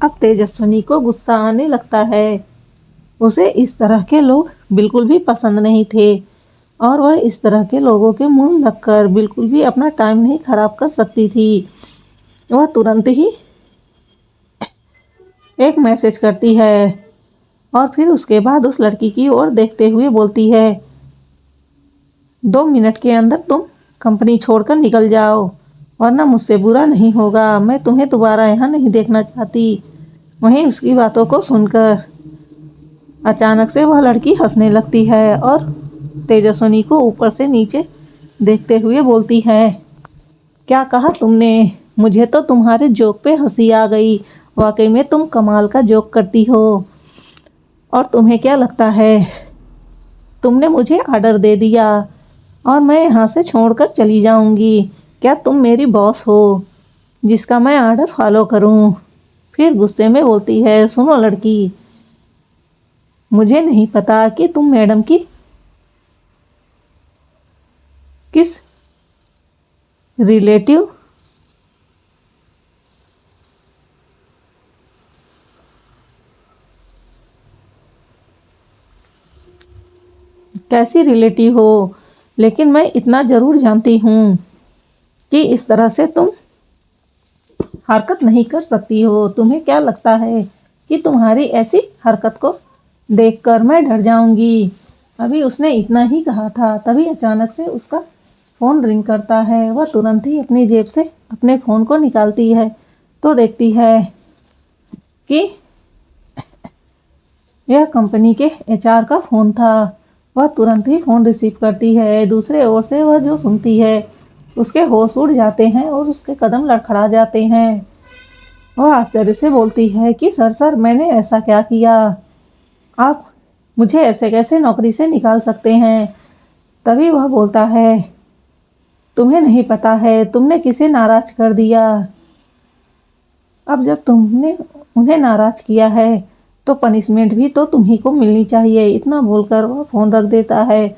अब तेजस्विनी को गुस्सा आने लगता है। उसे इस तरह के लोग बिल्कुल भी पसंद नहीं थे और वह इस तरह के लोगों के मुंह लगकर बिल्कुल भी अपना टाइम नहीं खराब कर सकती थी। वह तुरंत ही एक मैसेज करती है और फिर उसके बाद उस लड़की की ओर देखते हुए बोलती है, 2 मिनट के अंदर तुम कंपनी छोड़कर निकल जाओ, वरना मुझसे बुरा नहीं होगा। मैं तुम्हें दोबारा यहाँ नहीं देखना चाहती। वहीं उसकी बातों को सुनकर अचानक से वह लड़की हंसने लगती है और तेजस्विनी को ऊपर से नीचे देखते हुए बोलती है, क्या कहा तुमने? मुझे तो तुम्हारे जोक पे हंसी आ गई। वाकई में तुम कमाल का जोक करती हो। और तुम्हें क्या लगता है, तुमने मुझे ऑर्डर दे दिया और मैं यहाँ से छोड़कर चली जाऊँगी? क्या तुम मेरी बॉस हो जिसका मैं ऑर्डर फॉलो करूँ? फिर गुस्से में बोलती है, सुनो लड़की, मुझे नहीं पता कि तुम मैडम की किस रिलेटिव कैसी रिलेटिव हो, लेकिन मैं इतना ज़रूर जानती हूँ कि इस तरह से तुम हरकत नहीं कर सकती हो। तुम्हें क्या लगता है कि तुम्हारी ऐसी हरकत को देखकर मैं डर जाऊंगी? अभी उसने इतना ही कहा था, तभी अचानक से उसका फ़ोन रिंग करता है। वह तुरंत ही अपनी जेब से अपने फ़ोन को निकालती है तो देखती है कि यह कंपनी के एचआर का फ़ोन था। वह तुरंत ही फ़ोन रिसीव करती है। दूसरे ओर से वह जो सुनती है उसके होश उड़ जाते हैं और उसके कदम लड़खड़ा जाते हैं। वह आश्चर्य से बोलती है कि सर मैंने ऐसा क्या किया? आप मुझे ऐसे कैसे नौकरी से निकाल सकते हैं? तभी वह बोलता है, तुम्हें नहीं पता है तुमने किसे नाराज कर दिया। अब जब तुमने उन्हें नाराज किया है तो पनिशमेंट भी तो तुम्ही को मिलनी चाहिए। इतना बोलकर वह फ़ोन रख देता है।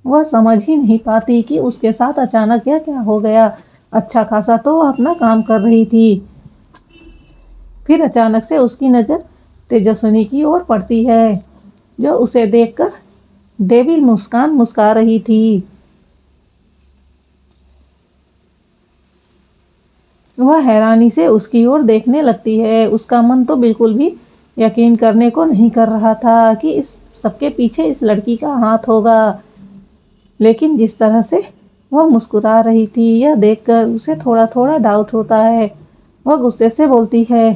वह समझ ही नहीं पाती कि उसके साथ अचानक क्या क्या हो गया। अच्छा खासा तो वह अपना काम कर रही थी। फिर अचानक से उसकी नज़र तेजस्विनी की ओर पड़ती है जो उसे देखकर डेविल मुस्कान मुस्का रही थी। वह हैरानी से उसकी ओर देखने लगती है। उसका मन तो बिल्कुल भी यकीन करने को नहीं कर रहा था कि इस सबके पीछे इस लड़की का हाथ होगा, लेकिन जिस तरह से वह मुस्कुरा रही थी यह देखकर उसे थोड़ा थोड़ा डाउट होता है। वह गुस्से से बोलती है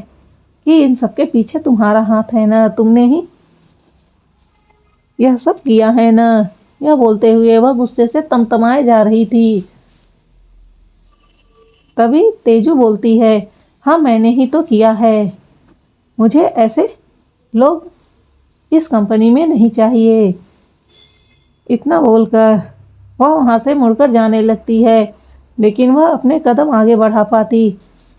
कि इन सबके पीछे तुम्हारा हाथ है ना, तुमने ही यह सब किया है ना। यह बोलते हुए वह गुस्से से तमतमाए जा रही थी। तभी तेजू बोलती है, हाँ मैंने ही तो किया है। मुझे ऐसे लोग इस कंपनी में नहीं चाहिए। इतना बोलकर वह वहाँ से मुड़कर जाने लगती है, लेकिन वह अपने कदम आगे बढ़ा पाती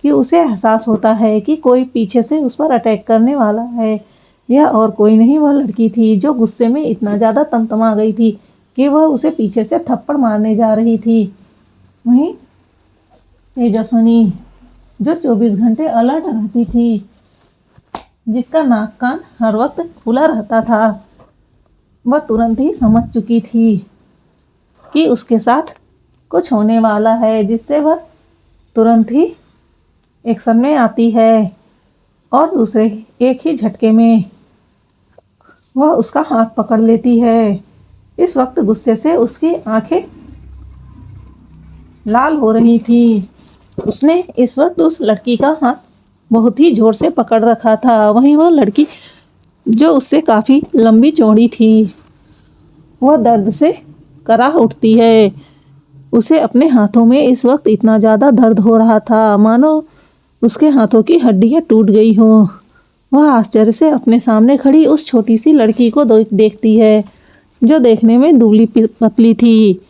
कि उसे एहसास होता है कि कोई पीछे से उस पर अटैक करने वाला है। यह और कोई नहीं वह लड़की थी जो गुस्से में इतना ज़्यादा तमतमा गई थी कि वह उसे पीछे से थप्पड़ मारने जा रही थी। वहीं तेजस्विनी जो 24 घंटे अलर्ट रहती थी, जिसका नाक कान हर वक्त खुला रहता था, वह तुरंत ही समझ चुकी थी कि उसके साथ कुछ होने वाला है, जिससे वह तुरंत ही एक्शन में आती है और दूसरे एक ही झटके में वह उसका हाथ पकड़ लेती है। इस वक्त गुस्से से उसकी आंखें लाल हो रही थी। उसने इस वक्त उस लड़की का हाथ बहुत ही जोर से पकड़ रखा था। वहीं वह लड़की जो उससे काफ़ी लंबी चौड़ी थी, वह दर्द से कराह उठती है। उसे अपने हाथों में इस वक्त इतना ज़्यादा दर्द हो रहा था मानो उसके हाथों की हड्डियाँ टूट गई हो। वह आश्चर्य से अपने सामने खड़ी उस छोटी सी लड़की को देखती है, जो देखने में दुबली पतली थी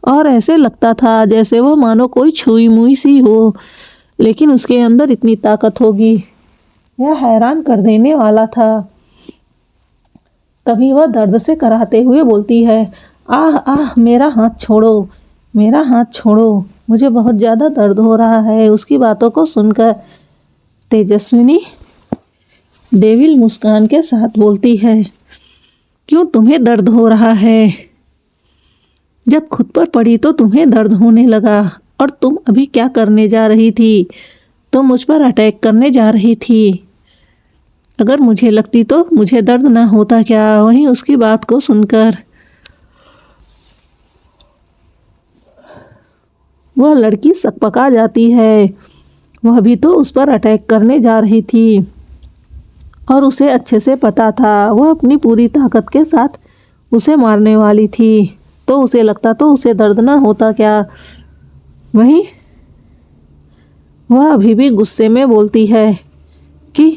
और ऐसे लगता था जैसे वह मानो कोई छुई मुई सी हो, लेकिन उसके अंदर इतनी ताकत होगी, यह हैरान कर देने वाला था। तभी वह दर्द से कराहते हुए बोलती है, आह आह, मेरा हाथ छोड़ो, मेरा हाथ छोड़ो, मुझे बहुत ज़्यादा दर्द हो रहा है। उसकी बातों को सुनकर तेजस्विनी डेविल मुस्कान के साथ बोलती है, क्यों तुम्हें दर्द हो रहा है? जब खुद पर पड़ी तो तुम्हें दर्द होने लगा। और तुम अभी क्या करने जा रही थी? तो मुझ पर अटैक करने जा रही थी। अगर मुझे लगती तो मुझे दर्द ना होता क्या? वहीं उसकी बात को सुनकर वह लड़की सकपका जाती है। वह भी तो उस पर अटैक करने जा रही थी और उसे अच्छे से पता था वह अपनी पूरी ताकत के साथ उसे मारने वाली थी। तो उसे लगता तो उसे दर्द ना होता क्या? वहीं वह अभी भी गुस्से में बोलती है कि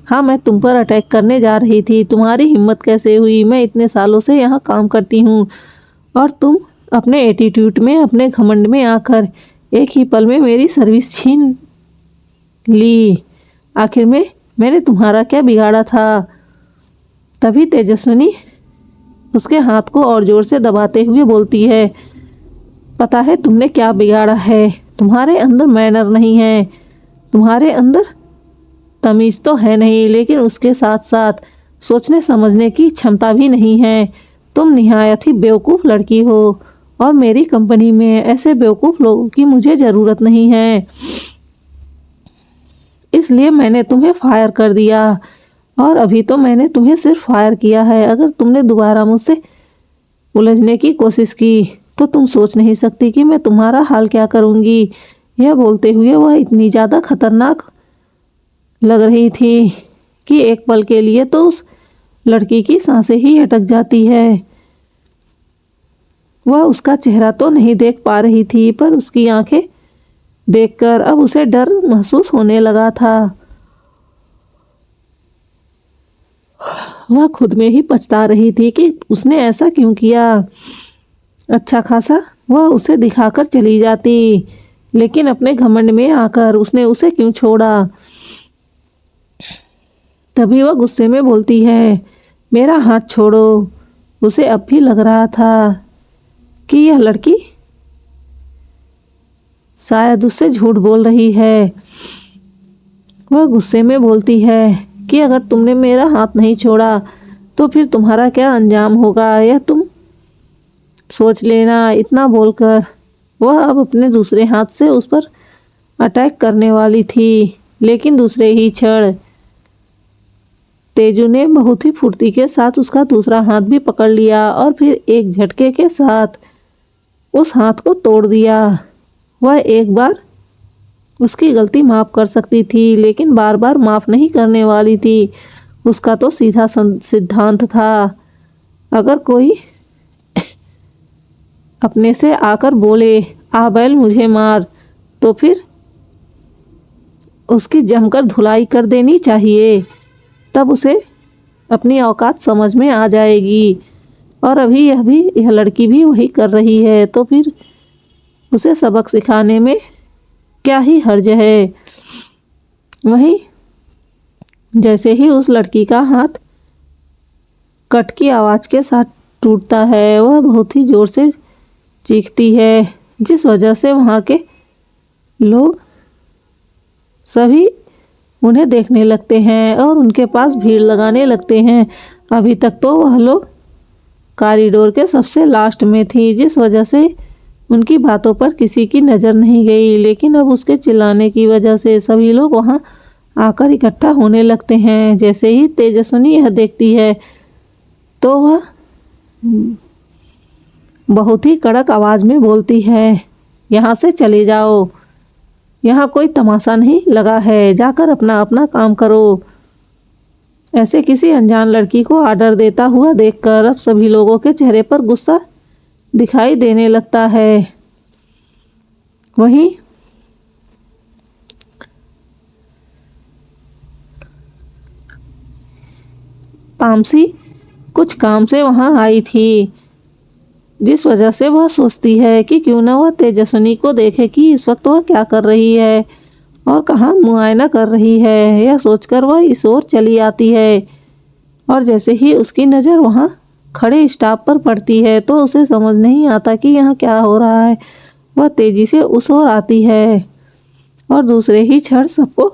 हाँ, मैं तुम पर अटैक करने जा रही थी। तुम्हारी हिम्मत कैसे हुई? मैं इतने सालों से यहाँ काम करती हूँ और तुम अपने एटीट्यूड में, अपने घमंड में आकर एक ही पल में मेरी सर्विस छीन ली। आखिर में मैंने तुम्हारा क्या बिगाड़ा था? तभी तेजस्विनी उसके हाथ को और जोर से दबाते हुए बोलती है, पता है तुमने क्या बिगाड़ा है? तुम्हारे अंदर मैनर नहीं है, तुम्हारे अंदर तमीज़ तो है नहीं, लेकिन उसके साथ साथ सोचने समझने की क्षमता भी नहीं है। तुम निहायत ही बेवकूफ़ लड़की हो और मेरी कंपनी में ऐसे बेवकूफ़ लोगों की मुझे ज़रूरत नहीं है, इसलिए मैंने तुम्हें फायर कर दिया। और अभी तो मैंने तुम्हें सिर्फ फायर किया है। अगर तुमने दोबारा मुझसे उलझने की कोशिश की तो तुम सोच नहीं सकती कि मैं तुम्हारा हाल क्या करूँगी। यह बोलते हुए वह इतनी ज़्यादा खतरनाक लग रही थी कि एक पल के लिए तो उस लड़की की सांसें ही अटक जाती है। वह उसका चेहरा तो नहीं देख पा रही थी, पर उसकी आंखें देखकर अब उसे डर महसूस होने लगा था। वह खुद में ही पछता रही थी कि उसने ऐसा क्यों किया। अच्छा खासा वह उसे दिखाकर चली जाती, लेकिन अपने घमंड में आकर उसने उसे क्यों छोड़ा? तभी वह गुस्से में बोलती है, मेरा हाथ छोड़ो। उसे अब भी लग रहा था कि यह लड़की शायद उससे झूठ बोल रही है। वह गुस्से में बोलती है कि अगर तुमने मेरा हाथ नहीं छोड़ा तो फिर तुम्हारा क्या अंजाम होगा, यह तुम सोच लेना। इतना बोलकर वह अब अपने दूसरे हाथ से उस पर अटैक करने वाली थी, लेकिन दूसरे ही क्षण तेजू ने बहुत ही फुर्ती के साथ उसका दूसरा हाथ भी पकड़ लिया और फिर एक झटके के साथ उस हाथ को तोड़ दिया। वह एक बार उसकी गलती माफ़ कर सकती थी, लेकिन बार बार माफ़ नहीं करने वाली थी। उसका तो सीधा सिद्धांत था, अगर कोई अपने से आकर बोले आ बैल मुझे मार, तो फिर उसकी जमकर धुलाई कर देनी चाहिए, तब उसे अपनी औकात समझ में आ जाएगी। और अभी यह लड़की भी वही कर रही है, तो फिर उसे सबक सिखाने में क्या ही हर्ज है। वहीं जैसे ही उस लड़की का हाथ कट की आवाज़ के साथ टूटता है, वह बहुत ही ज़ोर से चीखती है, जिस वजह से वहाँ के लोग सभी उन्हें देखने लगते हैं और उनके पास भीड़ लगाने लगते हैं। अभी तक तो वह लोग कॉरिडोर के सबसे लास्ट में थी, जिस वजह से उनकी बातों पर किसी की नज़र नहीं गई, लेकिन अब उसके चिल्लाने की वजह से सभी लोग वहां आकर इकट्ठा होने लगते हैं। जैसे ही तेजस्विनी यह देखती है तो वह बहुत ही कड़क आवाज़ में बोलती है, यहाँ से चले जाओ, यहाँ कोई तमाशा नहीं लगा है, जाकर अपना अपना काम करो। ऐसे किसी अनजान लड़की को आर्डर देता हुआ देखकर अब सभी लोगों के चेहरे पर गुस्सा दिखाई देने लगता है। वहीं तामसी कुछ काम से वहां आई थी, जिस वजह से वह सोचती है कि क्यों ना वह तेजस्विनी को देखे कि इस वक्त वह क्या कर रही है और कहाँ मुआयना कर रही है। यह सोचकर वह इस ओर चली आती है और जैसे ही उसकी नज़र वहाँ खड़े स्टाफ पर पड़ती है तो उसे समझ नहीं आता कि यहाँ क्या हो रहा है। वह तेजी से उस ओर आती है और दूसरे ही क्षण सबको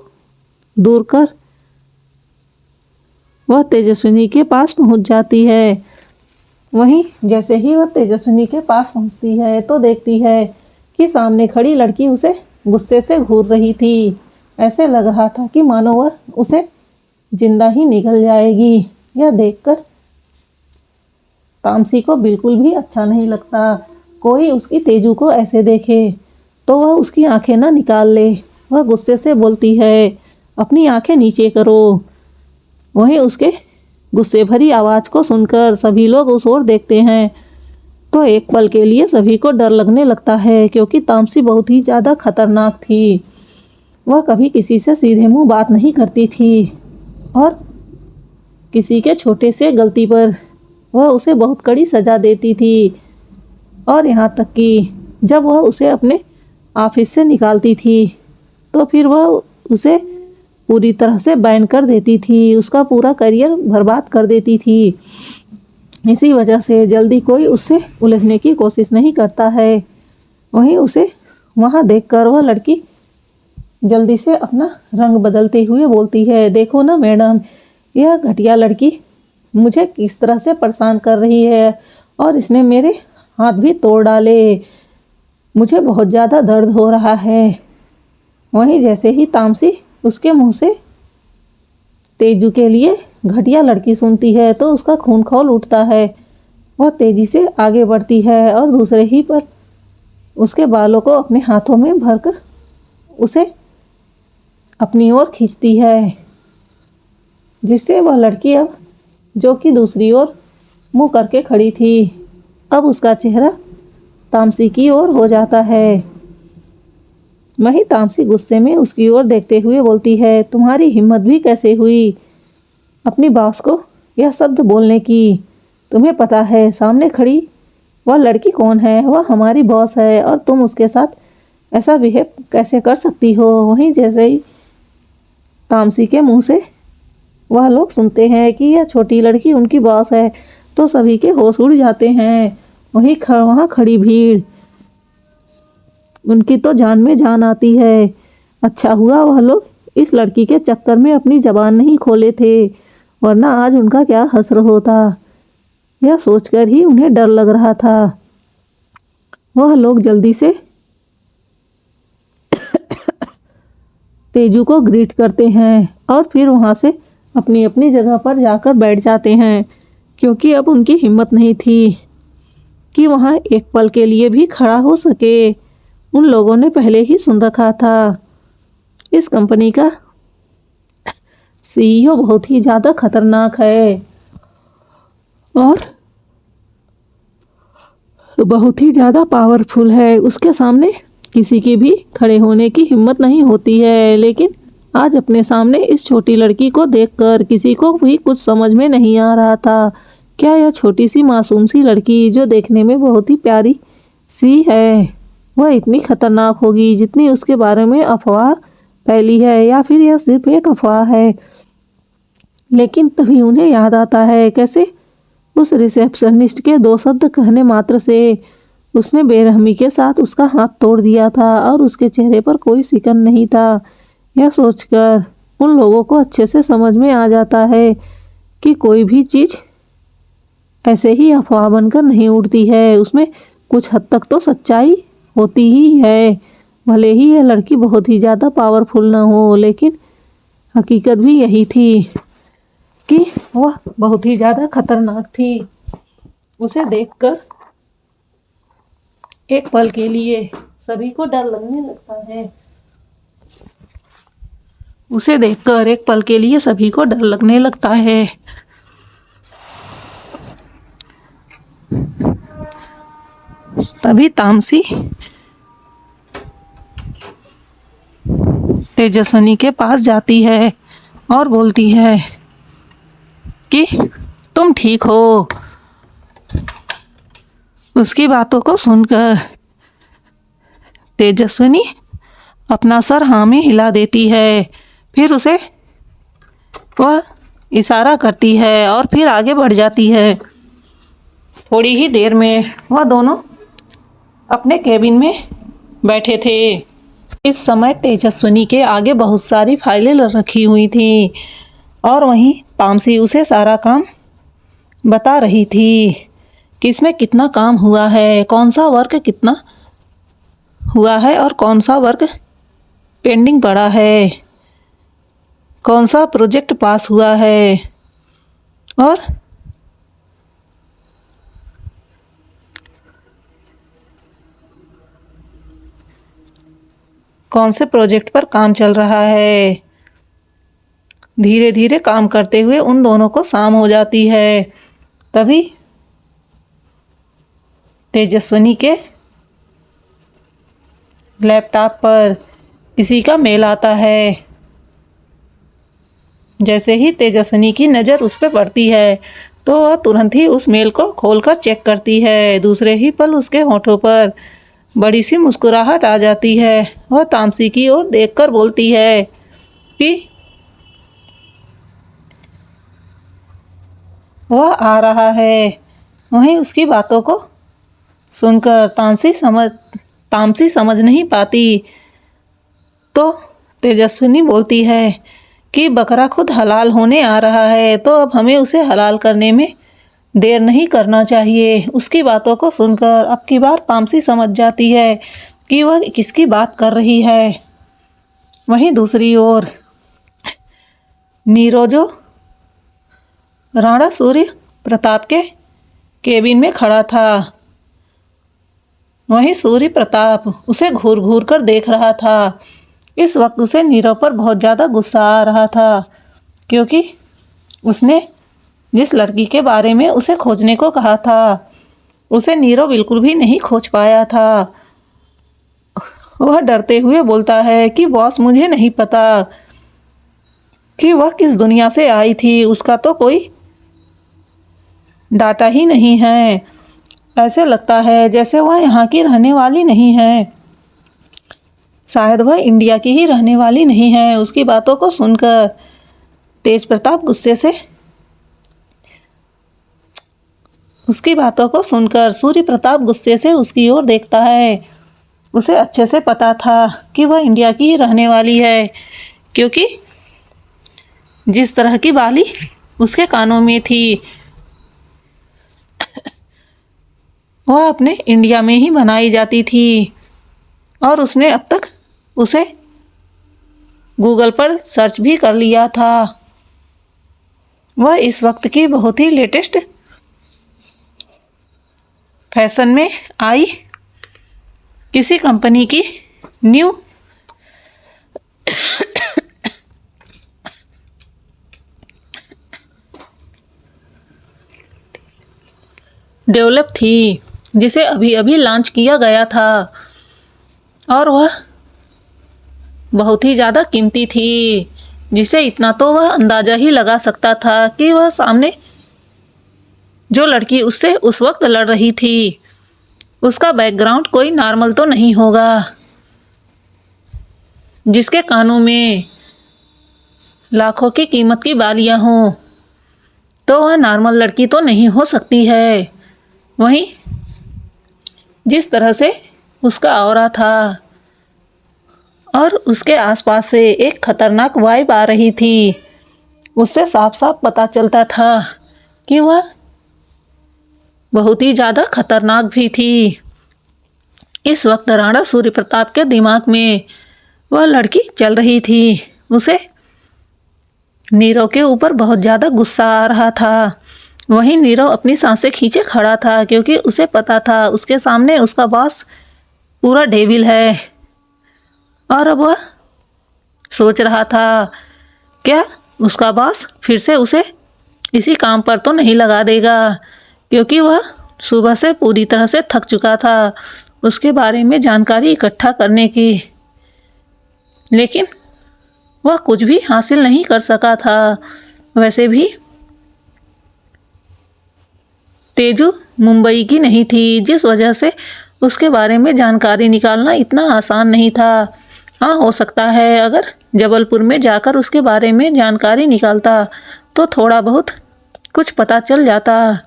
दूर कर वह तेजस्विनी के पास पहुँच जाती है। वहीं जैसे ही वह तेजस्विनी के पास पहुँचती है तो देखती है कि सामने खड़ी लड़की उसे गुस्से से घूर रही थी। ऐसे लग रहा था कि मानो वह उसे जिंदा ही निगल जाएगी। यह देखकर तामसी को बिल्कुल भी अच्छा नहीं लगता। कोई उसकी तेजू को ऐसे देखे तो वह उसकी आंखें ना निकाल ले। वह गुस्से से बोलती है, अपनी आंखें नीचे करो। वहीं उसके गुस्से भरी आवाज़ को सुनकर सभी लोग उस ओर देखते हैं तो एक पल के लिए सभी को डर लगने लगता है, क्योंकि तामसी बहुत ही ज़्यादा खतरनाक थी। वह कभी किसी से सीधे मुंह बात नहीं करती थी और किसी के छोटे से गलती पर वह उसे बहुत कड़ी सज़ा देती थी। और यहाँ तक कि जब वह उसे अपने ऑफिस से निकालती थी तो फिर वह उसे पूरी तरह से बैन कर देती थी, उसका पूरा करियर बर्बाद कर देती थी। इसी वजह से जल्दी कोई उससे उलझने की कोशिश नहीं करता है। वहीं उसे वहाँ देखकर वह लड़की जल्दी से अपना रंग बदलते हुए बोलती है, देखो ना मैडम, यह घटिया लड़की मुझे किस तरह से परेशान कर रही है और इसने मेरे हाथ भी तोड़ डाले। मुझे बहुत ज़्यादा दर्द हो रहा है। वहीं जैसे ही तामसी उसके मुंह से तेजू के लिए घटिया लड़की सुनती है तो उसका खून खौल उठता है। वह तेजी से आगे बढ़ती है और दूसरे ही पर उसके बालों को अपने हाथों में भरकर उसे अपनी ओर खींचती है, जिससे वह लड़की अब जो कि दूसरी ओर मुंह करके खड़ी थी, अब उसका चेहरा तामसी की ओर हो जाता है। वही तामसी गुस्से में उसकी ओर देखते हुए बोलती है, तुम्हारी हिम्मत भी कैसे हुई अपनी बॉस को यह शब्द बोलने की? तुम्हें पता है सामने खड़ी वह लड़की कौन है? वह हमारी बॉस है और तुम उसके साथ ऐसा बिहेव कैसे कर सकती हो? वहीं जैसे ही तामसी के मुंह से वह लोग सुनते हैं कि यह छोटी लड़की उनकी बॉस है तो सभी के होश उड़ जाते हैं। वहीं वहाँ खड़ी भीड़, उनकी तो जान में जान आती है। अच्छा हुआ वह लोग इस लड़की के चक्कर में अपनी जबान नहीं खोले थे, वरना आज उनका क्या हश्र होता। यह सोचकर ही उन्हें डर लग रहा था। वह लोग जल्दी से तेजू को ग्रीट करते हैं और फिर वहाँ से अपनी अपनी जगह पर जाकर बैठ जाते हैं, क्योंकि अब उनकी हिम्मत नहीं थी कि वहाँ एक पल के लिए भी खड़ा हो सके। उन लोगों ने पहले ही सुन रखा था इस कंपनी का सीईओ बहुत ही ज़्यादा खतरनाक है और बहुत ही ज़्यादा पावरफुल है। उसके सामने किसी की भी खड़े होने की हिम्मत नहीं होती है। लेकिन आज अपने सामने इस छोटी लड़की को देखकर किसी को भी कुछ समझ में नहीं आ रहा था। क्या यह छोटी सी मासूम सी लड़की जो देखने में बहुत ही प्यारी सी है, वह इतनी खतरनाक होगी जितनी उसके बारे में अफवाह फैली है, या फिर यह सिर्फ एक अफवाह है? लेकिन तभी उन्हें याद आता है कैसे उस रिसेप्शनिस्ट के 2 शब्द कहने मात्र से उसने बेरहमी के साथ उसका हाथ तोड़ दिया था और उसके चेहरे पर कोई सिकन नहीं था। यह सोचकर उन लोगों को अच्छे से समझ में आ जाता है कि कोई भी चीज़ ऐसे ही अफवाह बनकर नहीं उड़ती है, उसमें कुछ हद तक तो सच्चाई होती ही है। भले ही यह लड़की बहुत ही ज़्यादा पावरफुल ना हो, लेकिन हकीकत भी यही थी कि वह बहुत ही ज़्यादा खतरनाक थी। उसे देखकर एक पल के लिए सभी को डर लगने लगता है। उसे देखकर एक पल के लिए सभी को डर लगने लगता है। तभी तामसी तेजस्विनी के पास जाती है और बोलती है कि तुम ठीक हो। उसकी बातों को सुनकर तेजस्विनी अपना सर हाँ में हिला देती है। फिर उसे वह इशारा करती है और फिर आगे बढ़ जाती है। थोड़ी ही देर में वह दोनों अपने केबिन में बैठे थे। इस समय तेजस्विनी के आगे बहुत सारी फाइलें रखी हुई थीं और वहीं तामसी उसे सारा काम बता रही थी कि इसमें कितना काम हुआ है, कौन सा वर्क कितना हुआ है और कौन सा वर्क पेंडिंग पड़ा है, कौन सा प्रोजेक्ट पास हुआ है और कौन से प्रोजेक्ट पर काम चल रहा है। धीरे धीरे काम करते हुए उन दोनों को शाम हो जाती है। तभी तेजस्विनी के लैपटॉप पर किसी का मेल आता है। जैसे ही तेजस्विनी की नज़र उस पर पड़ती है तो वह तुरंत ही उस मेल को खोलकर चेक करती है। दूसरे ही पल उसके होठों पर बड़ी सी मुस्कुराहट आ जाती है। वह तामसी की ओर देखकर बोलती है कि वह आ रहा है। वहीं उसकी बातों को सुनकर तामसी समझ नहीं पाती तो तेजस्विनी बोलती है कि बकरा खुद हलाल होने आ रहा है तो अब हमें उसे हलाल करने में देर नहीं करना चाहिए। उसकी बातों को सुनकर अब की बार तामसी समझ जाती है कि वह किसकी बात कर रही है। वहीं दूसरी ओर नीरोजो राणा सूर्य प्रताप के केबिन में खड़ा था। वहीं सूर्य प्रताप उसे घूर घूर कर देख रहा था। इस वक्त उसे नीरव पर बहुत ज़्यादा गुस्सा आ रहा था क्योंकि उसने जिस लड़की के बारे में उसे खोजने को कहा था उसे नीरव बिल्कुल भी नहीं खोज पाया था। वह डरते हुए बोलता है कि बॉस मुझे नहीं पता कि वह किस दुनिया से आई थी, उसका तो कोई डाटा ही नहीं है। ऐसे लगता है जैसे वह यहाँ की रहने वाली नहीं है, शायद वह इंडिया की ही रहने वाली नहीं है। उसकी बातों को सुनकर तेज प्रताप गुस्से से उसकी बातों को सुनकर सूर्य प्रताप गुस्से से उसकी ओर देखता है। उसे अच्छे से पता था कि वह इंडिया की ही रहने वाली है क्योंकि जिस तरह की बाली उसके कानों में थी वह अपने इंडिया में ही बनाई जाती थी और उसने अब तक उसे गूगल पर सर्च भी कर लिया था। वह इस वक्त की बहुत ही लेटेस्ट फैशन में आई किसी कंपनी की न्यू डेवलप थी जिसे अभी अभी लॉन्च किया गया था और वह बहुत ही ज़्यादा कीमती थी जिसे इतना तो वह अंदाज़ा ही लगा सकता था कि वह सामने जो लड़की उससे उस वक्त लड़ रही थी उसका बैकग्राउंड कोई नॉर्मल तो नहीं होगा। जिसके कानों में लाखों की कीमत की बालियां हों तो वह नॉर्मल लड़की तो नहीं हो सकती है। वहीं जिस तरह से उसका ऑरा था और उसके आसपास से एक खतरनाक वाइब आ रही थी, उससे साफ साफ पता चलता था कि वह बहुत ही ज़्यादा खतरनाक भी थी। इस वक्त राणा सूर्य प्रताप के दिमाग में वह लड़की चल रही थी। उसे नीरव के ऊपर बहुत ज़्यादा गुस्सा आ रहा था। वहीं नीरव अपनी सांसें खींचे खड़ा था क्योंकि उसे पता था उसके सामने उसका बॉस पूरा डेविल है। और अब वह सोच रहा था क्या उसका बॉस फिर से उसे इसी काम पर तो नहीं लगा देगा, क्योंकि वह सुबह से पूरी तरह से थक चुका था उसके बारे में जानकारी इकट्ठा करने की, लेकिन वह कुछ भी हासिल नहीं कर सका था। वैसे भी तेजू मुंबई की नहीं थी, जिस वजह से उसके बारे में जानकारी निकालना इतना आसान नहीं था। हाँ, हो सकता है अगर जबलपुर में जाकर उसके बारे में जानकारी निकालता तो थोड़ा बहुत कुछ पता चल जाता,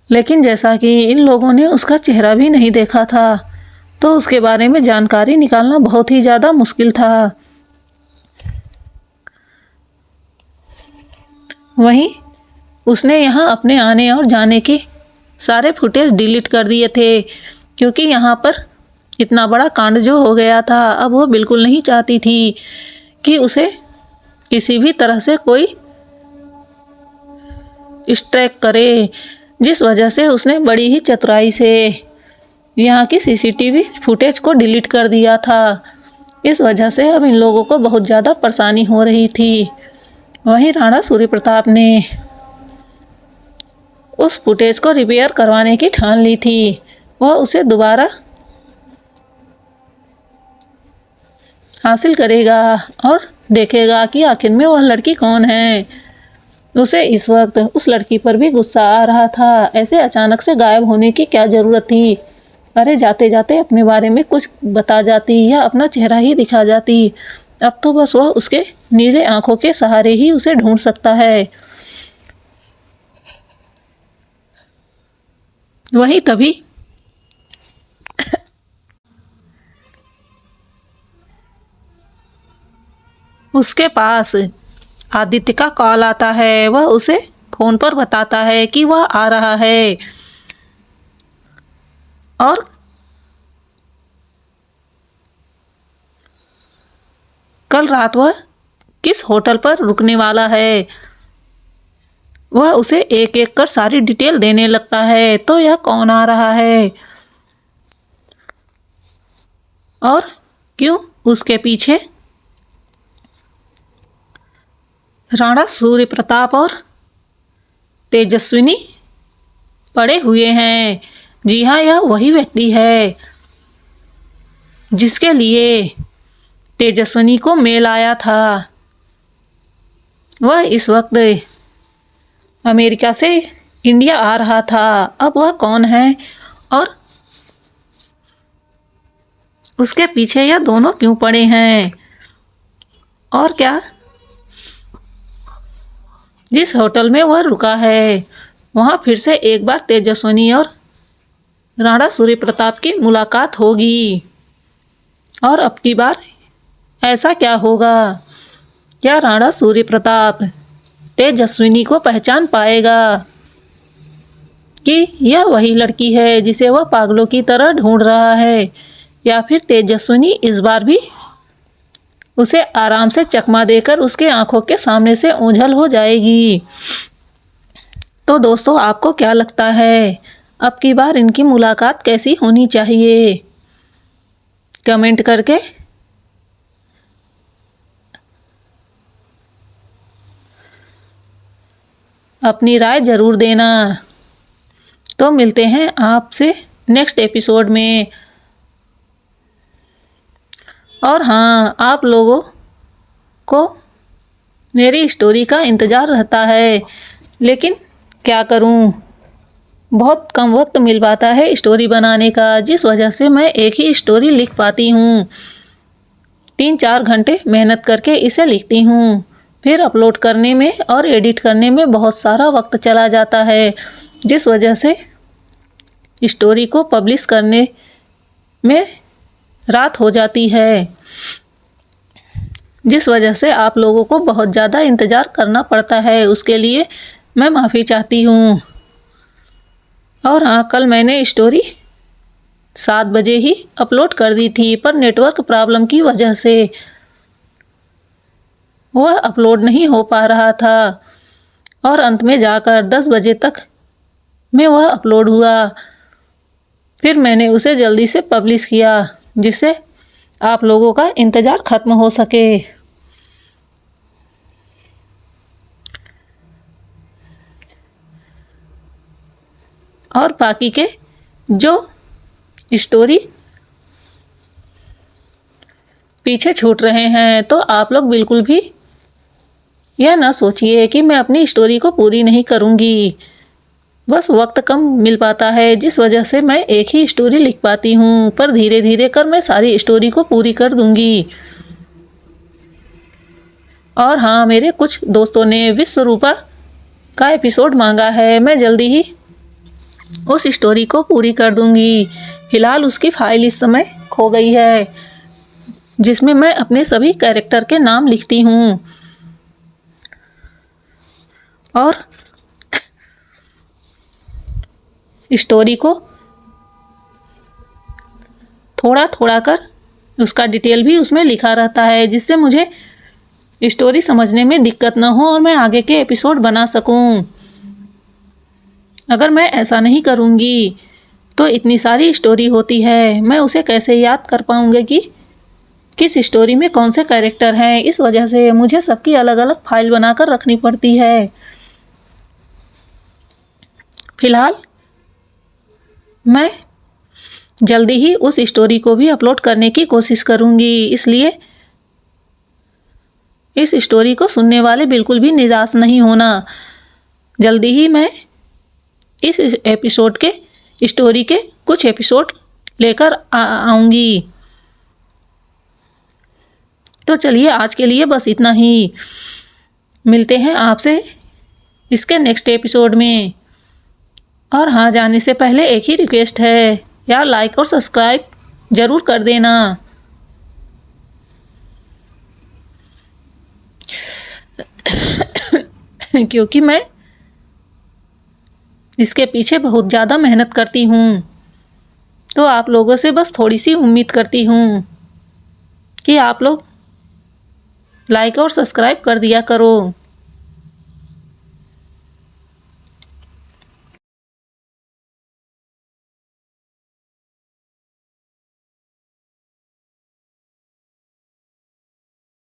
लेकिन जैसा कि इन लोगों ने उसका चेहरा भी नहीं देखा था तो उसके बारे में जानकारी निकालना बहुत ही ज़्यादा मुश्किल था। वहीं उसने यहाँ अपने आने और जाने के सारे फुटेज डिलीट कर दिए थे, क्योंकि यहाँ पर इतना बड़ा कांड जो हो गया था अब वो बिल्कुल नहीं चाहती थी कि उसे किसी भी तरह से कोई स्ट्राइक करे, जिस वजह से उसने बड़ी ही चतुराई से यहाँ की सीसीटीवी फुटेज को डिलीट कर दिया था। इस वजह से अब इन लोगों को बहुत ज़्यादा परेशानी हो रही थी। वहीं राणा सूर्य प्रताप ने उस फुटेज को रिपेयर करवाने की ठान ली थी। वह उसे दोबारा हासिल करेगा और देखेगा कि आखिर में वह लड़की कौन है। उसे इस वक्त उस लड़की पर भी गुस्सा आ रहा था। ऐसे अचानक से गायब होने की क्या ज़रूरत थी? अरे जाते जाते अपने बारे में कुछ बता जाती या अपना चेहरा ही दिखा जाती। अब तो बस वह उसके नीले आंखों के सहारे ही उसे ढूंढ सकता है। वहीं तभी उसके पास आदित्य का कॉल आता है। वह उसे फ़ोन पर बताता है कि वह आ रहा है और कल रात वह किस होटल पर रुकने वाला है। वह उसे एक एक कर सारी डिटेल देने लगता है। तो यह कौन आ रहा है और क्यों उसके पीछे राणा सूर्य प्रताप और तेजस्विनी पड़े हुए हैं। जी हाँ, यह वही व्यक्ति है जिसके लिए तेजस्विनी को मेल आया था। वह इस वक्त अमेरिका से इंडिया आ रहा था। अब वह कौन है और उसके पीछे यह दोनों क्यों पड़े हैं? और क्या जिस होटल में वह रुका है वहाँ फिर से एक बार तेजस्विनी और राणा सूर्य प्रताप की मुलाकात होगी? और अब की बार ऐसा क्या होगा? क्या राणा सूर्य प्रताप तेजस्विनी को पहचान पाएगा कि यह वही लड़की है जिसे वह पागलों की तरह ढूंढ रहा है, या फिर तेजस्विनी इस बार भी उसे आराम से चकमा देकर उसके आंखों के सामने से ओझल हो जाएगी? तो दोस्तों, आपको क्या लगता है अब की बार इनकी मुलाकात कैसी होनी चाहिए? कमेंट करके अपनी राय ज़रूर देना। तो मिलते हैं आपसे नेक्स्ट एपिसोड में। और हाँ, आप लोगों को मेरी स्टोरी का इंतज़ार रहता है, लेकिन क्या करूँ, बहुत कम वक्त मिल पाता है स्टोरी बनाने का, जिस वजह से मैं एक ही स्टोरी लिख पाती हूँ। 3-4 घंटे मेहनत करके इसे लिखती हूँ, फिर अपलोड करने में और एडिट करने में बहुत सारा वक्त चला जाता है, जिस वजह से स्टोरी को पब्लिश करने में रात हो जाती है, जिस वजह से आप लोगों को बहुत ज़्यादा इंतज़ार करना पड़ता है। उसके लिए मैं माफ़ी चाहती हूँ। और हाँ, कल मैंने स्टोरी 7 बजे ही अपलोड कर दी थी, पर नेटवर्क प्रॉब्लम की वजह से वह अपलोड नहीं हो पा रहा था और अंत में जाकर 10 बजे तक में वह अपलोड हुआ। फिर मैंने उसे जल्दी से पब्लिश किया जिससे आप लोगों का इंतज़ार ख़त्म हो सके। और बाकी के जो स्टोरी पीछे छूट रहे हैं तो आप लोग बिल्कुल भी यह ना सोचिए कि मैं अपनी स्टोरी को पूरी नहीं करूँगी। बस वक्त कम मिल पाता है जिस वजह से मैं एक ही स्टोरी लिख पाती हूँ, पर धीरे धीरे कर मैं सारी स्टोरी को पूरी कर दूँगी। और हाँ, मेरे कुछ दोस्तों ने विश्वरूपा का एपिसोड मांगा है, मैं जल्दी ही उस स्टोरी को पूरी कर दूँगी। फ़िलहाल उसकी फ़ाइल इस समय खो गई है जिसमें मैं अपने सभी कैरेक्टर के नाम लिखती हूँ और स्टोरी को थोड़ा थोड़ा कर उसका डिटेल भी उसमें लिखा रहता है जिससे मुझे स्टोरी समझने में दिक्कत ना हो और मैं आगे के एपिसोड बना सकूं। अगर मैं ऐसा नहीं करूंगी तो इतनी सारी स्टोरी होती है, मैं उसे कैसे याद कर पाऊंगी कि किस स्टोरी में कौन से कैरेक्टर हैं। इस वजह से मुझे सबकी अलग अलग फाइल बनाकर रखनी पड़ती है। फिलहाल मैं जल्दी ही उस स्टोरी को भी अपलोड करने की कोशिश करूंगी, इसलिए इस स्टोरी को सुनने वाले बिल्कुल भी निराश नहीं होना। जल्दी ही मैं इस एपिसोड के स्टोरी के कुछ एपिसोड लेकर आऊँगी। तो चलिए आज के लिए बस इतना ही। मिलते हैं आपसे इसके नेक्स्ट एपिसोड में। और हाँ, जाने से पहले एक ही रिक्वेस्ट है, यार लाइक और सब्सक्राइब ज़रूर कर देना। क्योंकि मैं इसके पीछे बहुत ज़्यादा मेहनत करती हूँ, तो आप लोगों से बस थोड़ी सी उम्मीद करती हूँ कि आप लोग लाइक और सब्सक्राइब कर दिया करो।